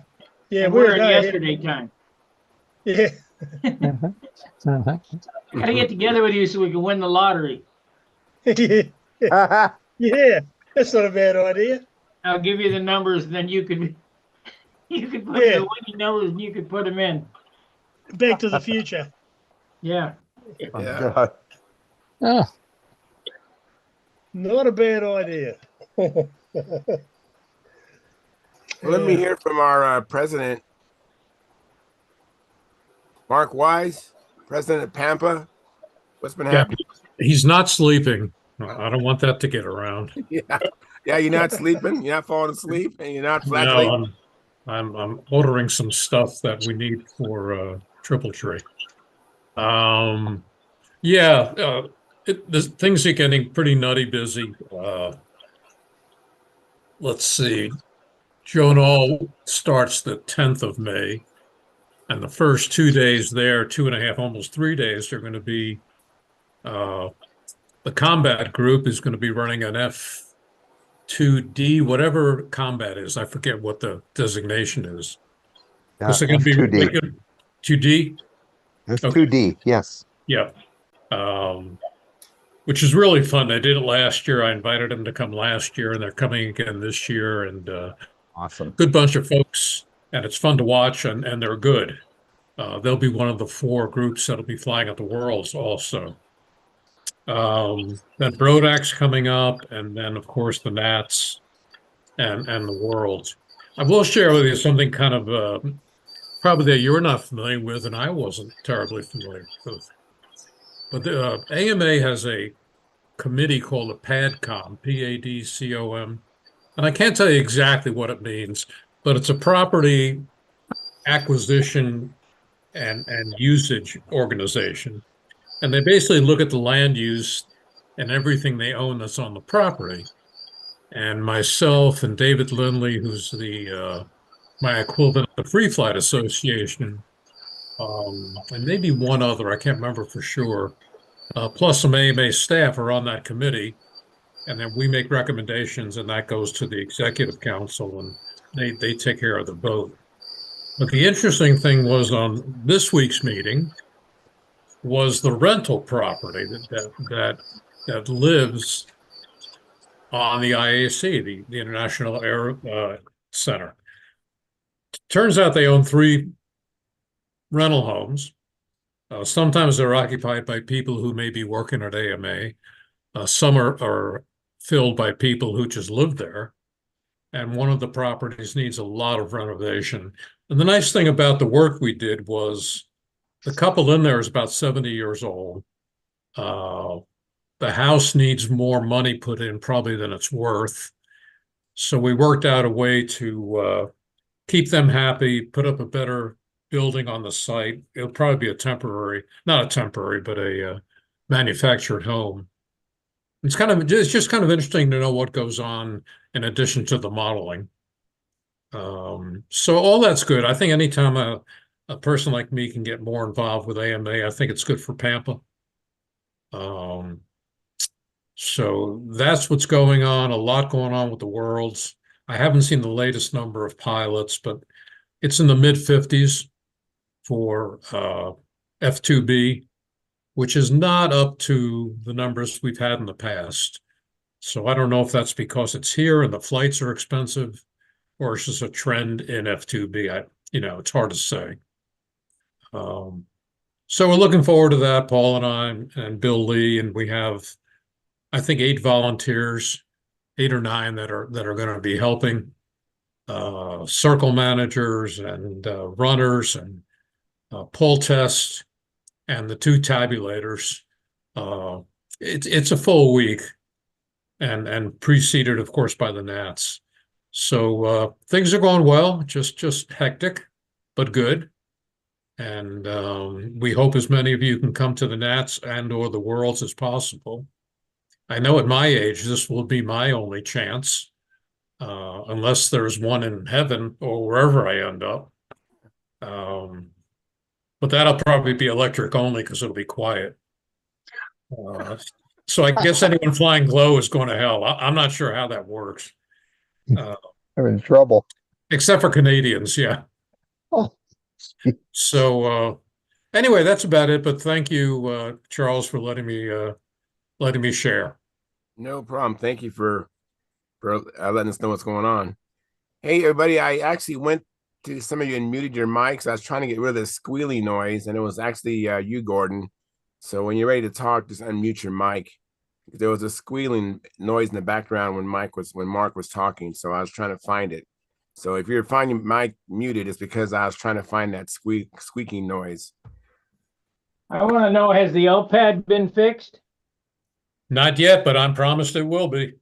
Yeah, and we're in yesterday time. Yeah. Gotta get together with you so we can win the lottery. Yeah, that's not a bad idea. I'll give you the numbers, then you can put the winning numbers and you can put them in. Back to the Future. Yeah. Yeah. Oh. Not a bad idea. Let me hear from our president, Mark Wise, president of Pampa. What's been happening? He's not sleeping. I don't want that to get around. Yeah, you're not sleeping. You're not falling asleep, and you're not flat. No, I'm ordering some stuff that we need for Triple Tree. Things are getting pretty nutty busy. Let's see. Joan starts the 10th of May, and the first 2 days there, 2.5, almost 3 days, they're going to be the combat group is going to be running an F2D, whatever combat is. I forget what the designation is. F2D. 2D? F2D, yes. Yeah. Which is really fun. They did it last year. I invited them to come last year, and they're coming again this year. And awesome. Good bunch of folks, and it's fun to watch, and they're good. They'll be one of the 4 groups that'll be flying at the Worlds also. Then Brodak's coming up, and then, of course, the Nats and the Worlds. I will share with you something kind of probably that you're not familiar with, and I wasn't terribly familiar with. But the AMA has a committee called a PADCOM, P-A-D-C-O-M. And I can't tell you exactly what it means, but it's a property acquisition and usage organization. And they basically look at the land use and everything they own that's on the property. And myself and David Lindley, who's my equivalent at the Free Flight Association, and maybe one other, I can't remember for sure, plus some AMA staff are on that committee. And then we make recommendations, and that goes to the executive council, and they take care of the vote. But the interesting thing was on this week's meeting was the rental property that lives on the IAC, the International Air Center. Turns out they own 3 rental homes. Sometimes they're occupied by people who may be working at AMA. Some are filled by people who just live there. And one of the properties needs a lot of renovation. And the nice thing about the work we did was the couple in there is about 70 years old. The house needs more money put in probably than it's worth. So we worked out a way to keep them happy, put up a better building on the site. It'll probably be a temporary, not a temporary, but a manufactured home. It's just kind of interesting to know what goes on in addition to the modeling. So all that's good. I think anytime a person like me can get more involved with AMA, I think it's good for Pampa. So that's what's going on. A lot going on with the Worlds. I haven't seen the latest number of pilots, but it's in the mid 50s for F2B, which is not up to the numbers we've had in the past. So I don't know if that's because it's here and the flights are expensive, or it's just a trend in F2B. It's hard to say. So we're looking forward to that, Paul and I and Bill Lee, and we have, I think, 8 volunteers, 8 or 9 that are going to be helping, circle managers and runners and pull tests and the 2 tabulators. It's a full week and preceded, of course, by the Nats. So things are going well, just hectic, but good. And we hope as many of you can come to the Nats and or the Worlds as possible. I know at my age, this will be my only chance, unless there's one in heaven or wherever I end up. But that'll probably be electric only because it'll be quiet. So I guess anyone flying glow is going to hell. I'm not sure how that works. I'm in trouble. Except for Canadians, yeah. Oh. So anyway, that's about it. But thank you, Charles, for letting me share. No problem. Thank you for letting us know what's going on. Hey, everybody! I actually went to some of you and muted your mics. I was trying to get rid of the squealy noise, and it was actually you, Gordon. So when you're ready to talk, just unmute your mic. There was a squealing noise in the background when Mark was talking. So I was trying to find it. So if you're finding mic muted, it's because I was trying to find that squeaking noise. I want to know, has the LPAD been fixed? Not yet, but I'm promised it will be.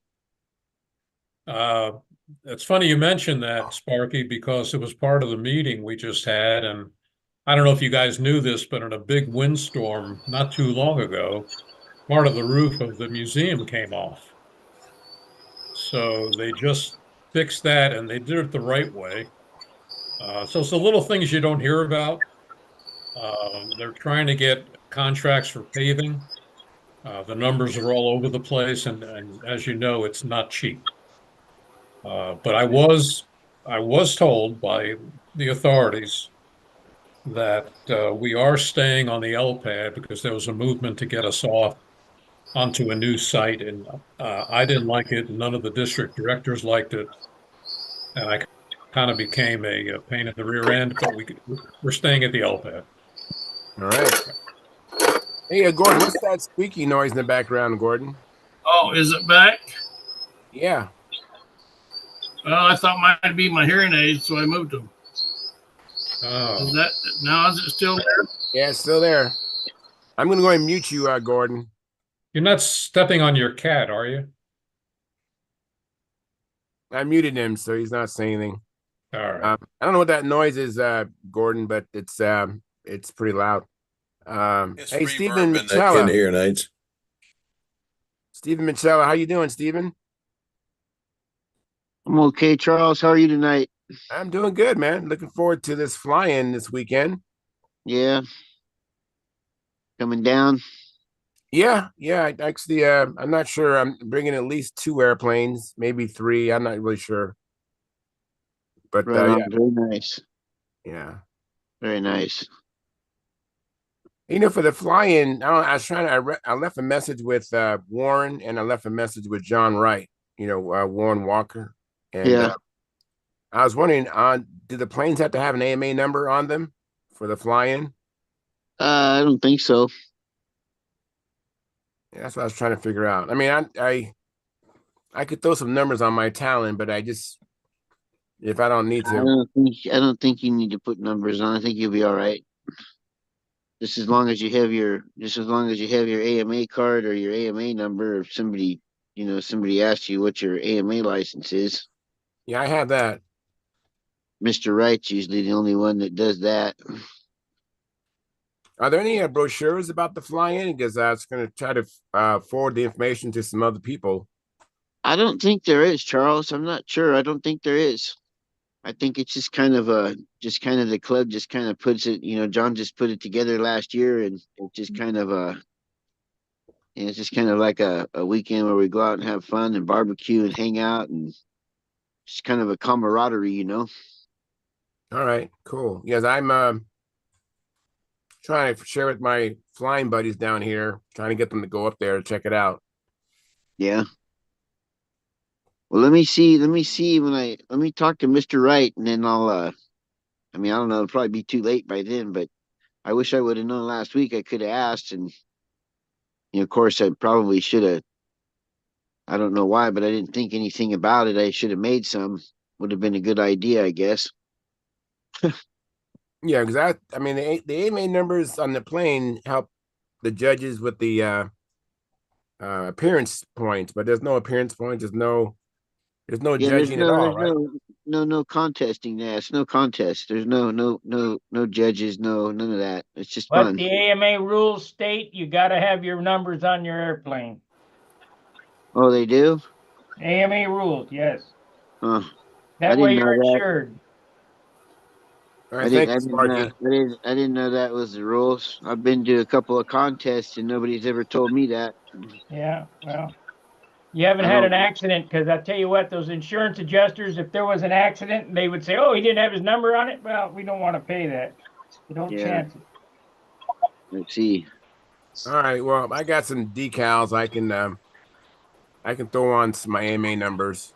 It's funny you mentioned that, Sparky, because it was part of the meeting we just had. And I don't know if you guys knew this, but in a big windstorm not too long ago, part of the roof of the museum came off. So they just fixed that, and they did it the right way. So it's the little things you don't hear about. They're trying to get contracts for paving. The numbers are all over the place, and as you know, it's not cheap. But I was told by the authorities that we are staying on the LPAD because there was a movement to get us off onto a new site, and I didn't like it. None of the district directors liked it, and I kind of became a pain in the rear end. But we're staying at the LPAD. All right. Hey, Gordon, what's that squeaky noise in the background, Gordon? Oh, is it back? Yeah. Well, I thought it might be my hearing aids, so I moved them. Oh. Is it still there? Yeah, it's still there. I'm going to go and mute you, Gordon. You're not stepping on your cat, are you? I muted him, so he's not saying anything. All right. I don't know what that noise is, Gordon, but it's pretty loud. Hey, Stephen Michella. Hearing aids. Stephen Michella, how you doing, Stephen? I'm okay, Charles. How are you tonight? I'm doing good, man. Looking forward to this fly-in this weekend. Yeah. Coming down? Yeah. Actually, I'm not sure. I'm bringing at least 2 airplanes, maybe 3. I'm not really sure. But right on. yeah. Very nice. Yeah. Very nice. You know, for the fly-in, I was trying to. I left a message with Warren, and I left a message with John Wright. You know, Warren Walker, and Yeah. I was wondering, do the planes have to have an AMA number on them for the fly-in? I don't think so. Yeah, that's what I was trying to figure out. I mean, I could throw some numbers on my Talon, but I just if I don't need I to. don't think you need to put numbers on. I think you'll be all right. Just as long as you have your AMA card or your AMA number, if somebody asks you what your AMA license is. Yeah, I have that. Mr. Wright's usually the only one that does that. Are there any brochures about the fly-in? Because I was going to try to forward the information to some other people. I don't think there is, Charles. I'm not sure. I don't think there is. I think it's just kind of the club just kind of puts it, John just put it together last year, and it's just kind of it's just kind of like a weekend where we go out and have fun and barbecue and hang out, and just kind of a camaraderie. All right, cool. Yes, I'm trying to share with my flying buddies down here, trying to get them to go up there to check it out. Yeah. Well, let me see let me talk to Mr. Wright, and then I don't know, it'll probably be too late by then, but I wish I would have known last week. I could have asked, and of course I probably should have. I don't know why, but I didn't think anything about it. I should have made some. Would have been a good idea, I guess. Yeah, because I mean, the AMA numbers on the plane help the judges with the appearance points, but there's no appearance points. There's no Yeah, judging at all, there's right? no contesting there. It's no contest. There's no judges, none of that. It's just But fun. the AMA rules state you got to have your numbers on your airplane. Oh, they do? AMA rules, yes. I That didn't way know you're that. insured. All right, thank you, Sparky. I didn't know that was the rules. I've been to a couple of contests and nobody's ever told me that. Yeah, well, you haven't I had an don't. accident, because I tell you what, those insurance adjusters, if there was an accident, they would say, "Oh, he didn't have his number on it." Well, we don't want to pay that. We don't Yeah. chance it. Let's see. All right, well, I got some decals. I can throw on some my AMA numbers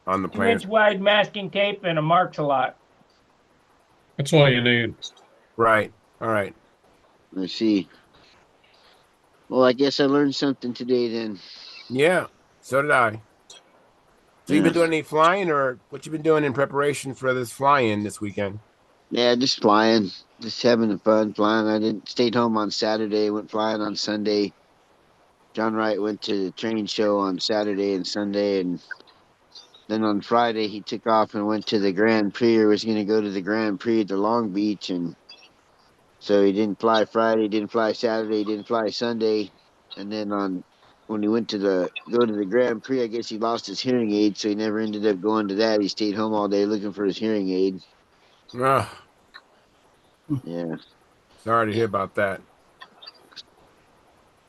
on the plane. 2-inch wide masking tape and a marks a lot. That's all you need. Right. All right. Let's see. Well, I guess I learned something today then. Yeah, so did I. So you've Yeah. been doing any flying, or what you been doing in preparation for this fly-in this weekend? Yeah, just flying. Just having fun flying. I didn't stayed home on Saturday, went flying on Sunday. John Wright went to the train show on Saturday and Sunday, and then on Friday he took off and went to the Grand Prix, or was going to go to the Grand Prix at the Long Beach, and so he didn't fly Friday, didn't fly Saturday, didn't fly Sunday, and then when he went to go to the Grand Prix, I guess he lost his hearing aid, so he never ended up going to that. He stayed home all day looking for his hearing aid. Ugh, Yeah. sorry to hear about that.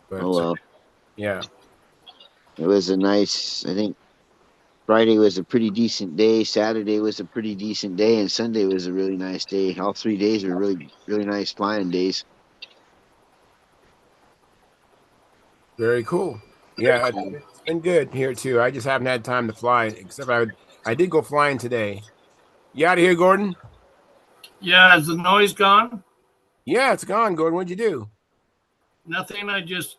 But Oh well. yeah. It was I think Friday was a pretty decent day, Saturday was a pretty decent day, and Sunday was a really nice day. All 3 days were really, really nice flying days. Very cool. Yeah, it's been good here too. I just haven't had time to fly, except I did go flying today. You out of here, Gordon? Yeah, is the noise gone? Yeah, it's gone, Gordon. What'd you do? Nothing. I just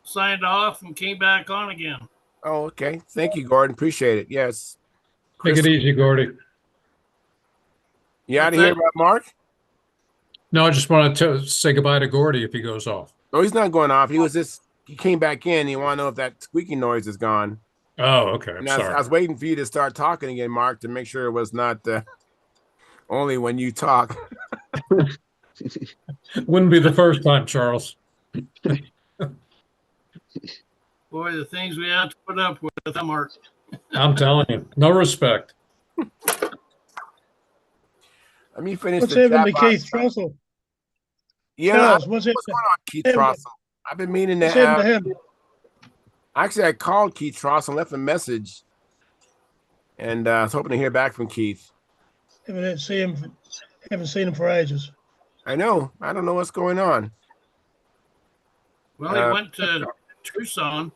signed off and came back on again. Oh, okay. Thank you, Gordon. Appreciate it. Yes. Take it easy, Gordy. You out of here, Mark? No, I just wanted to say goodbye to Gordy if he goes off. No, he's not going off. He came back in. He want to know if that squeaking noise is gone. Oh, okay. I'm And sorry. I was waiting for you to start talking again, Mark, to make sure it was not only when you talk. Wouldn't be the first time, Charles. Boy, the things we have to put up with, Mark. I'm telling you, no respect. Let me finish What's the happened to chat box. Keith Trussell? Yeah, Charles, what's going on, Keith Trussell? I've been meaning What's to. happened to him? Actually, I called Keith Trussell and left a message, and I was hoping to hear back from Keith. Haven't Haven't seen him for ages. I know. I don't know what's going on. Well, he went to Tucson.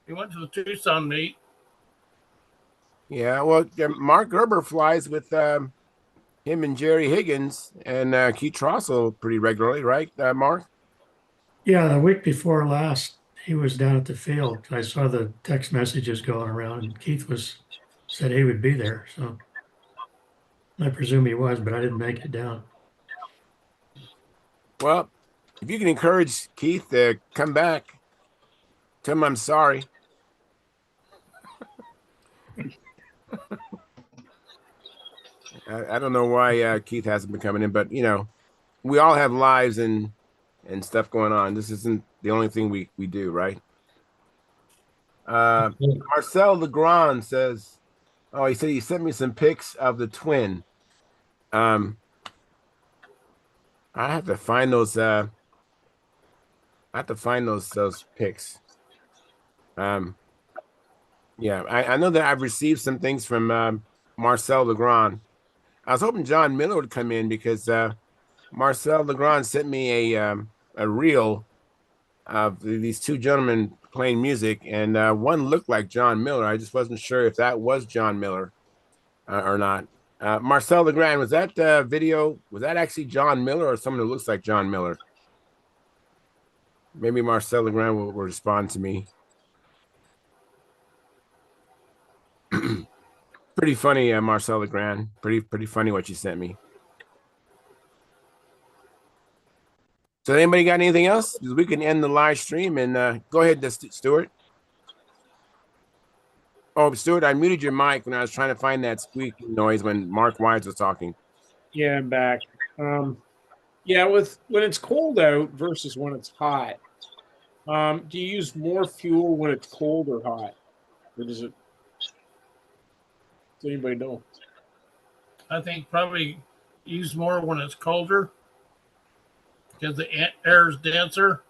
He went to the Tucson meet. Yeah, well, Mark Gerber flies with him and Jerry Higgins and Keith Trossel pretty regularly, right, Mark? Yeah, the week before last, he was down at the field. I saw the text messages going around, and Keith said he would be there. So I presume he was, but I didn't make it down. Well, if you can encourage Keith to come back, tell him I'm sorry. I don't know why Keith hasn't been coming in, but we all have lives and stuff going on. This isn't the only thing we do, right? Marcel Legrand says, "Oh, he said he sent me some pics of the twin." I have to find those. I have to find those pics. Yeah, I know that I've received some things from Marcel Legrand. I was hoping John Miller would come in because Marcel Legrand sent me a reel of these two gentlemen playing music, and one looked like John Miller. I just wasn't sure if that was John Miller or not. Marcel Legrand, was that video? Was that actually John Miller or someone who looks like John Miller? Maybe Marcel Legrand will respond to me. Pretty funny, Marcel Legrand. Pretty funny what you sent me. So anybody got anything else? We can end the live stream and go ahead, Stuart. Oh, Stuart, I muted your mic when I was trying to find that squeaking noise when Mark Wise was talking. Yeah, I'm back. Yeah, when it's cold out versus when it's hot, do you use more fuel when it's cold or hot? Or does anybody know? I think probably use more when it's colder because the air is denser.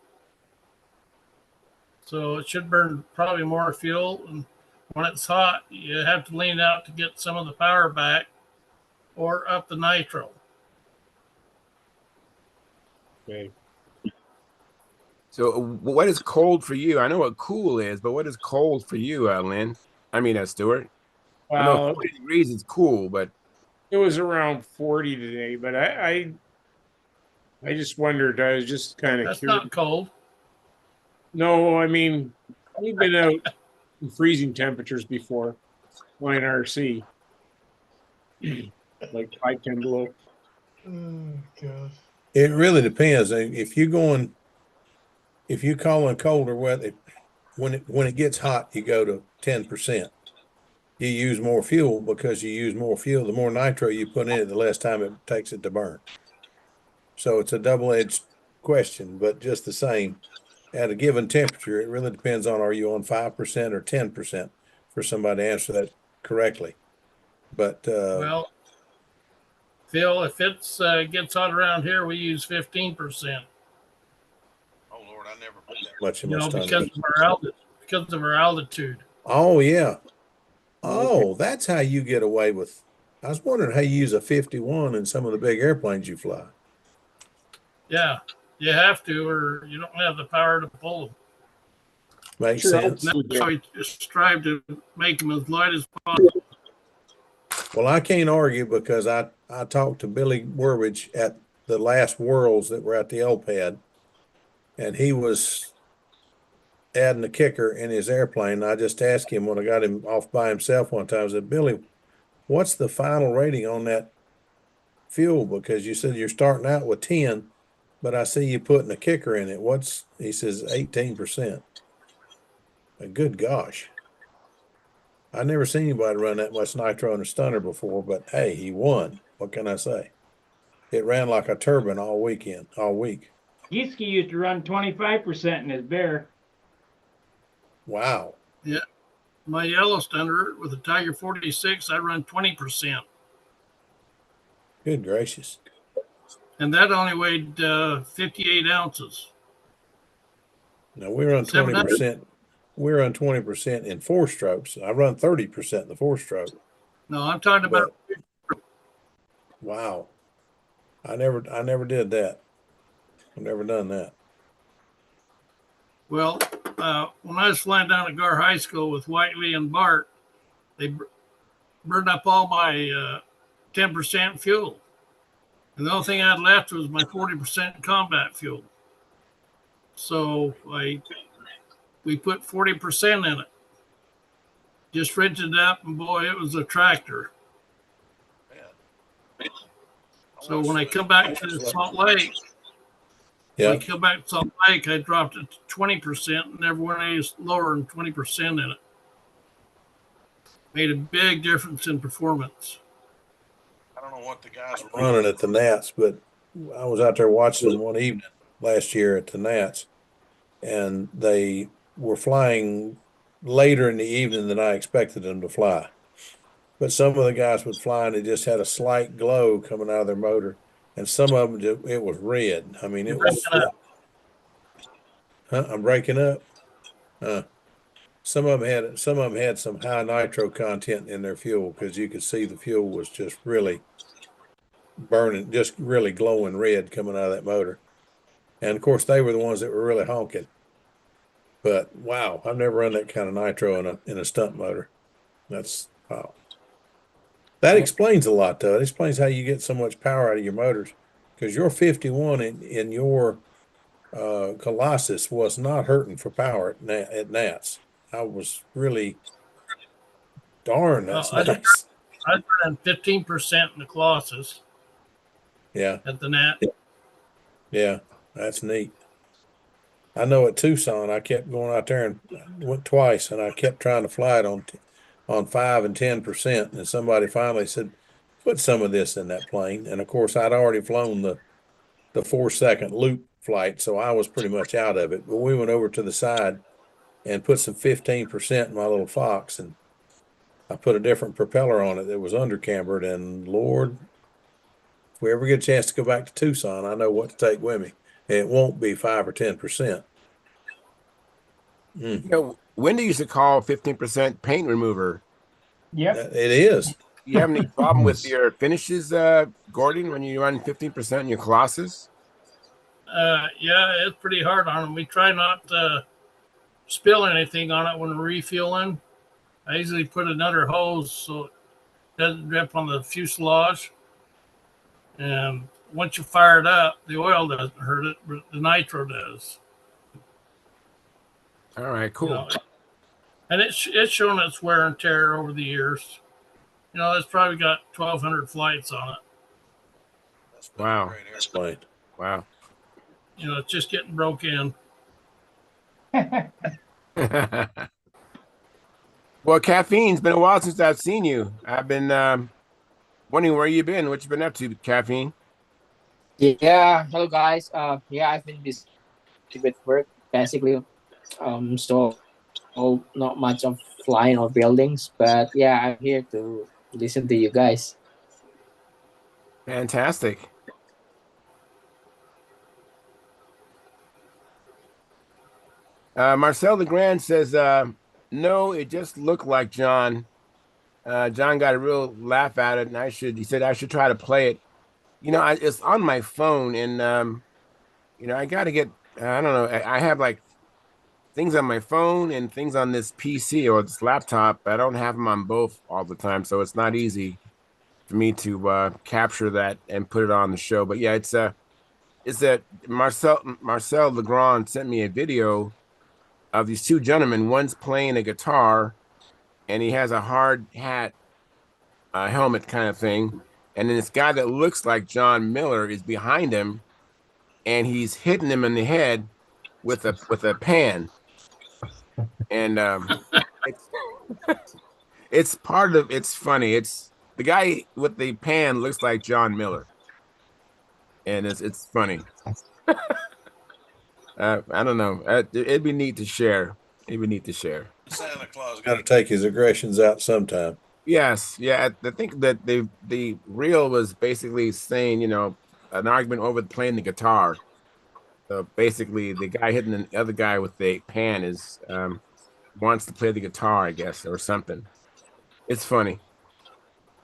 So it should burn probably more fuel. And when it's hot, you have to lean out to get some of the power back or up the nitro. Okay. So what is cold for you? I know what cool is, but what is cold for you, Lynn? I mean, Stuart. I know 40 degrees is cool, but it was around 40 today. But I just wondered. I was just kind of That's curious. not cold. No, I mean, we've been out in freezing temperatures before flying RC, like 5-10 below. Oh God. It really depends. If you call in colder weather, when it gets hot, you go to 10%. You use more fuel because you use more fuel. The more nitro you put in it, the less time it takes it to burn. So it's a double-edged question, but just the same, at a given temperature, it really depends on, are you on 5% or 10% for somebody to answer that correctly. But well, Phil, if it's gets hot around here, we use 15%. Oh Lord, I never put that much in You my know, stomach. because of our altitude. Oh yeah. Oh, that's how you get away with. I was wondering how you use a 51 in some of the big airplanes you fly. Yeah, you have to, or you don't have the power to pull them. Makes sense. That's why we strive to make them as light as possible. Well, I can't argue because I talked to Billy Werwich at the last Worlds that were at the LPAD, and he was adding a kicker in his airplane. I just asked him when I got him off by himself one time, I said, Billy, what's the final rating on that fuel? Because you said you're starting out with 10, but I see you putting a kicker in it. He says 18%. Good gosh. I never seen anybody run that much nitro in a stunner before, but hey, he won. What can I say? It ran like a turbine all week. Gieske used to run 25% in his bear. Wow. Yeah. My yellow stunner with a Tiger 46, I run 20%. Good gracious. And that only weighed 58 ounces. Now we run 20%. We run 20% in 4-strokes. I run 30% in the 4-stroke. No, I'm talking about. Wow. I never did that. I've never done that. Well, when I was flying down at Gar High School with Whiteley and Bart, they burned up all my 10% fuel. And the only thing I had left was my 40% combat fuel. So we put 40% in it. Just rinsed it up, and boy, it was a tractor. So when I come back to Salt Lake, Yeah. when I come back to Salt Lake, I dropped it to 20% and never went any lower than 20% in it. Made a big difference in performance. I don't know what the guys were running at the Nats, but I was out there watching them one evening last year at the Nats, and they were flying later in the evening than I expected them to fly. But some of the guys would fly and they just had a slight glow coming out of their motor, and some of them just, it was red. I mean, it was. Huh? I'm breaking up. Some of them had some high nitro content in their fuel because you could see the fuel was just really burning, just really glowing red coming out of that motor. And of course, they were the ones that were really honking. But wow, I've never run that kind of nitro in a stunt motor. That's wow. That explains a lot, though. It explains how you get so much power out of your motors. Because your 51 in your Colossus was not hurting for power at Nats. I was really darn. That's nice. I ran 15% in the Colossus. Yeah. At the Nat. Yeah, that's neat. I know at Tucson, I kept going out there and went twice, and I kept trying to fly it on 5 and 10%. And somebody finally said, "Put some of this in that plane." And of course, I'd already flown the 4-second loop flight, so I was pretty much out of it. But we went over to the side and put some 15% in my little Fox, and I put a different propeller on it that was undercambered. And Lord, if we ever get a chance to go back to Tucson, I know what to take with me. And it won't be 5 or 10%. You know, Wendy used to call 15% paint remover. Yep. It is. You have any problem with your finishes, Gordon, when you run 15% in your Colossus? Yeah, it's pretty hard on them. We try not to spill anything on it when we're refueling. I usually put another hose so it doesn't drip on the fuselage. And once you fire it up, the oil doesn't hurt it, but the nitro does. All right, cool. You know, and it's shown its wear and tear over the years. You know, it's probably got 1,200 flights on it. Wow. Explained. Wow. You know, it's just getting broke in. Well, Caffeine's been a while since I've seen you. I've been wondering where you've been, what you've been up to, Caffeine. Yeah, hello guys. Yeah, I've been busy with work basically. So not much of flying or buildings, but yeah, I'm here to listen to you guys. Fantastic. Marcel Legrand says, no, it just looked like John. John got a real laugh at it, and he said I should try to play it. You know, it's on my phone, and you know, I got to get. I don't know. I have like things on my phone and things on this PC or this laptop. I don't have them on both all the time, so it's not easy for me to capture that and put it on the show. But yeah, it's that Marcel Legrand sent me a video of these two gentlemen. One's playing a guitar, and he has a hard hat, helmet kind of thing. And then this guy that looks like John Miller is behind him, and he's hitting him in the head with a pan. And it's part of it's funny. It's the guy with the pan looks like John Miller, and it's funny. I don't know. It'd be neat to share. It'd be neat to share. Santa Claus got to take his aggressions out sometime. Yes, yeah. I think that the reel was basically saying, you know, an argument over playing the guitar. So basically, the guy hitting the other guy with the pan is wants to play the guitar, I guess, or something. It's funny.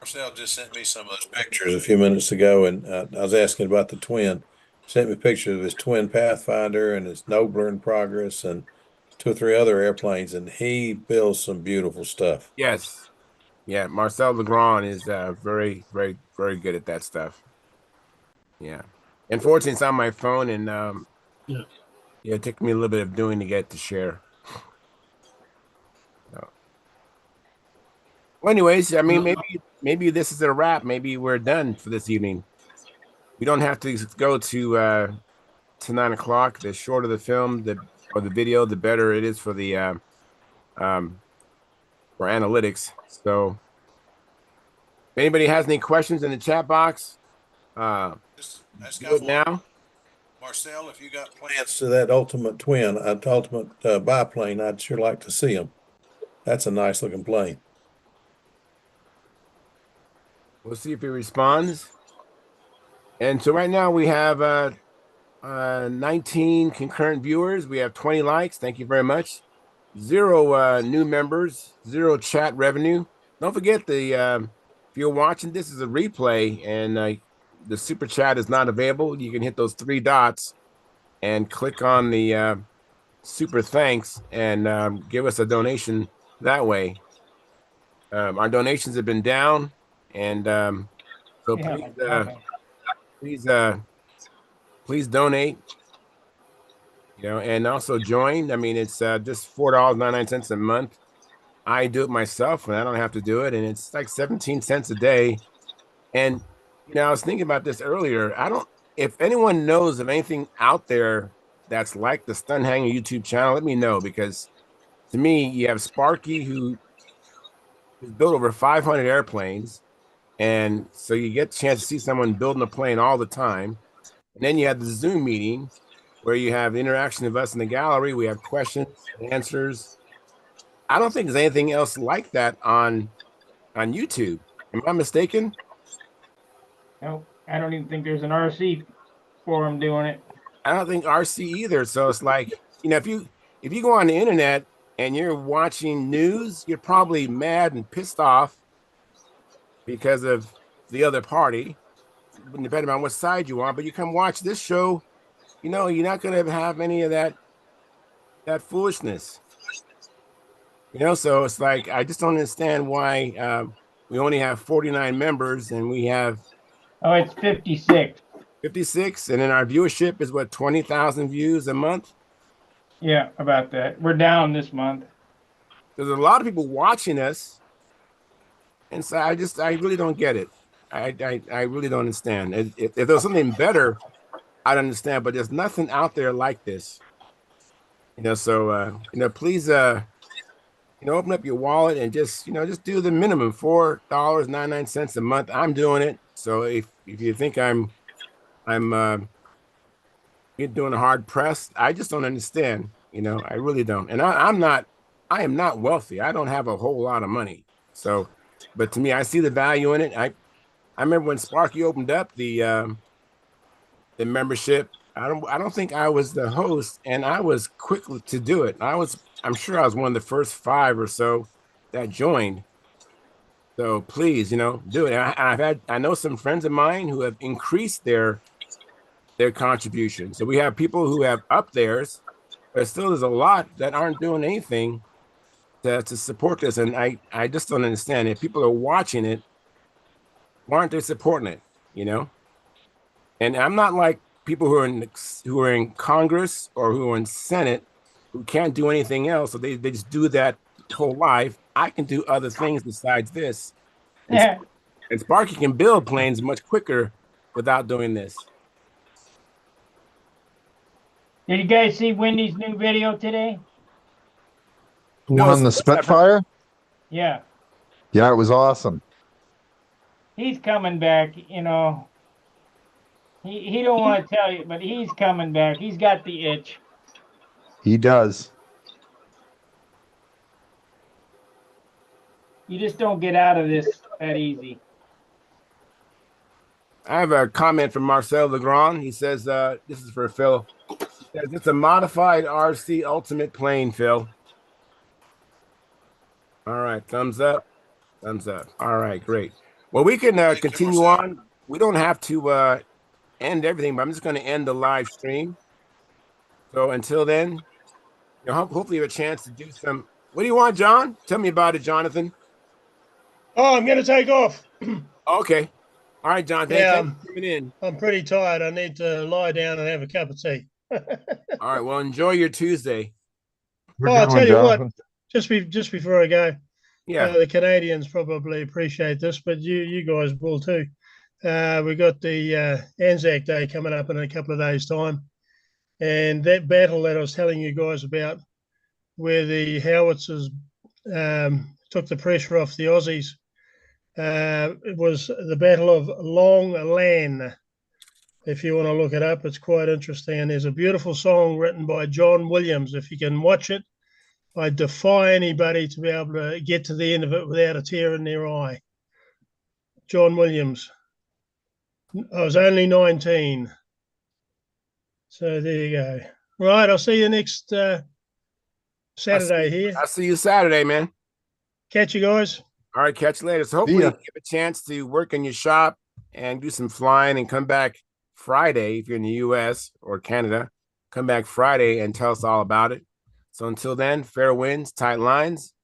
Marcel just sent me some of those pictures a few minutes ago, and I was asking about the twin. Sent me pictures of his twin Pathfinder and his Nobler in progress and two or three other airplanes, and he builds some beautiful stuff. Yes. Yeah, Marcel Legrand is very, very, very good at that stuff. Yeah. Unfortunately, it's on my phone, and Yeah. it took me a little bit of doing to get to share. So. Well, anyways, I mean, maybe this is a wrap. Maybe we're done for this evening. We don't have to go to 9 o'clock. The shorter the film, or the video, the better it is um for analytics. So, if anybody has any questions in the chat box, Just do it now. Marcel, if you got plans to that ultimate twin, ultimate biplane, I'd sure like to see them. That's a nice looking plane. We'll see if he responds. And so right now we have 19 concurrent viewers. We have 20 likes. Thank you very much. 0 new members, 0 chat revenue. Don't forget if you're watching this as a replay and the super chat is not available, you can hit those 3 dots and click on the super thanks and give us a donation that way. Our donations have been down, and so Yeah, please, okay. please, please donate. And also join. I mean, it's just $4.99 a month. I do it myself, and I don't have to do it, and it's like 17 cents a day. And I was thinking about this earlier. If anyone knows of anything out there that's like the Stunthangar YouTube channel, let me know, because to me, you have Sparky who's built over 500 airplanes, and so you get a chance to see someone building a plane all the time. And then you have the Zoom meeting where you have interaction of us in the gallery. We have questions, answers. I don't think there's anything else like that on YouTube. Am I mistaken? No, I don't even think there's an RC forum doing it. I don't think RC either. So it's like, if you go on the internet and you're watching news, you're probably mad and pissed off because of the other party, depending on what side you on. But you come watch this show, you're not going to have any of that foolishness. So it's like, I just don't understand why we only have 49 members and we have. Oh, it's 56. 56, and then our viewership is what, 20,000 views a month? Yeah, about that. We're down this month. There's a lot of people watching us, and so I really don't get it. I really don't understand. If there was something better, I'd understand, but there's nothing out there like this. So please open up your wallet and just do the minimum, $4.99 a month. I'm doing it. So if you think I'm you're doing a hard press, I just don't understand. I really don't. And I am not wealthy. I don't have a whole lot of money. So, but to me, I see the value in it. I remember when Sparky opened up the membership. I don't think I was the host, and I was quick to do it. I'm sure I was one of the first 5 or so that joined. So please, do it. I know some friends of mine who have increased their contribution. So we have people who have up theirs, but still there's a lot that aren't doing anything to support this. And I just don't understand. If people are watching it, why aren't they supporting it? And I'm not like people who are in Congress or who are in Senate who can't do anything else. So they just do that whole life. I can do other things besides this. Yeah. And Sparky can build planes much quicker without doing this. Did you guys see Wendy's new video today? The one on the Spitfire? Yeah. Yeah, it was awesome. He's coming back, He don't want to tell you, but he's coming back. He's got the itch. He does. You just don't get out of this that easy. I have a comment from Marcel Legrand. He says, this is for Phil. He says, it's a modified RC Ultimate plane, Phil. All right, thumbs up. Thumbs up. All right, great. Well, we can continue on. We don't have to end everything, but I'm just going to end the live stream. So until then, hopefully you have a chance to do some. What do you want, John? Tell me about it, Jonathan. Oh, I'm going to take off. Okay. All right, Jonathan. Yeah, Thanks for coming in. I'm pretty tired. I need to lie down and have a cup of tea. All right. Well, enjoy your Tuesday. I'll tell you what. Just before I go, yeah, the Canadians probably appreciate this, but you guys will too. We got the Anzac Day coming up in a couple of days' time, and that battle that I was telling you guys about, where the howitzers took the pressure off the Aussies, it was the Battle of Long Lan. If you want to look it up, it's quite interesting. And there's a beautiful song written by John Williams. If you can watch it, I defy anybody to be able to get to the end of it without a tear in their eye. John Williams. I was only 19. So there you go. Right, I'll see you next Saturday here. I'll see you Saturday, man. Catch you guys. All right, catch you later. So hopefully you get a chance to work in your shop and do some flying and come back Friday if you're in the US or Canada. Come back Friday and tell us all about it. So until then, fair winds, tight lines,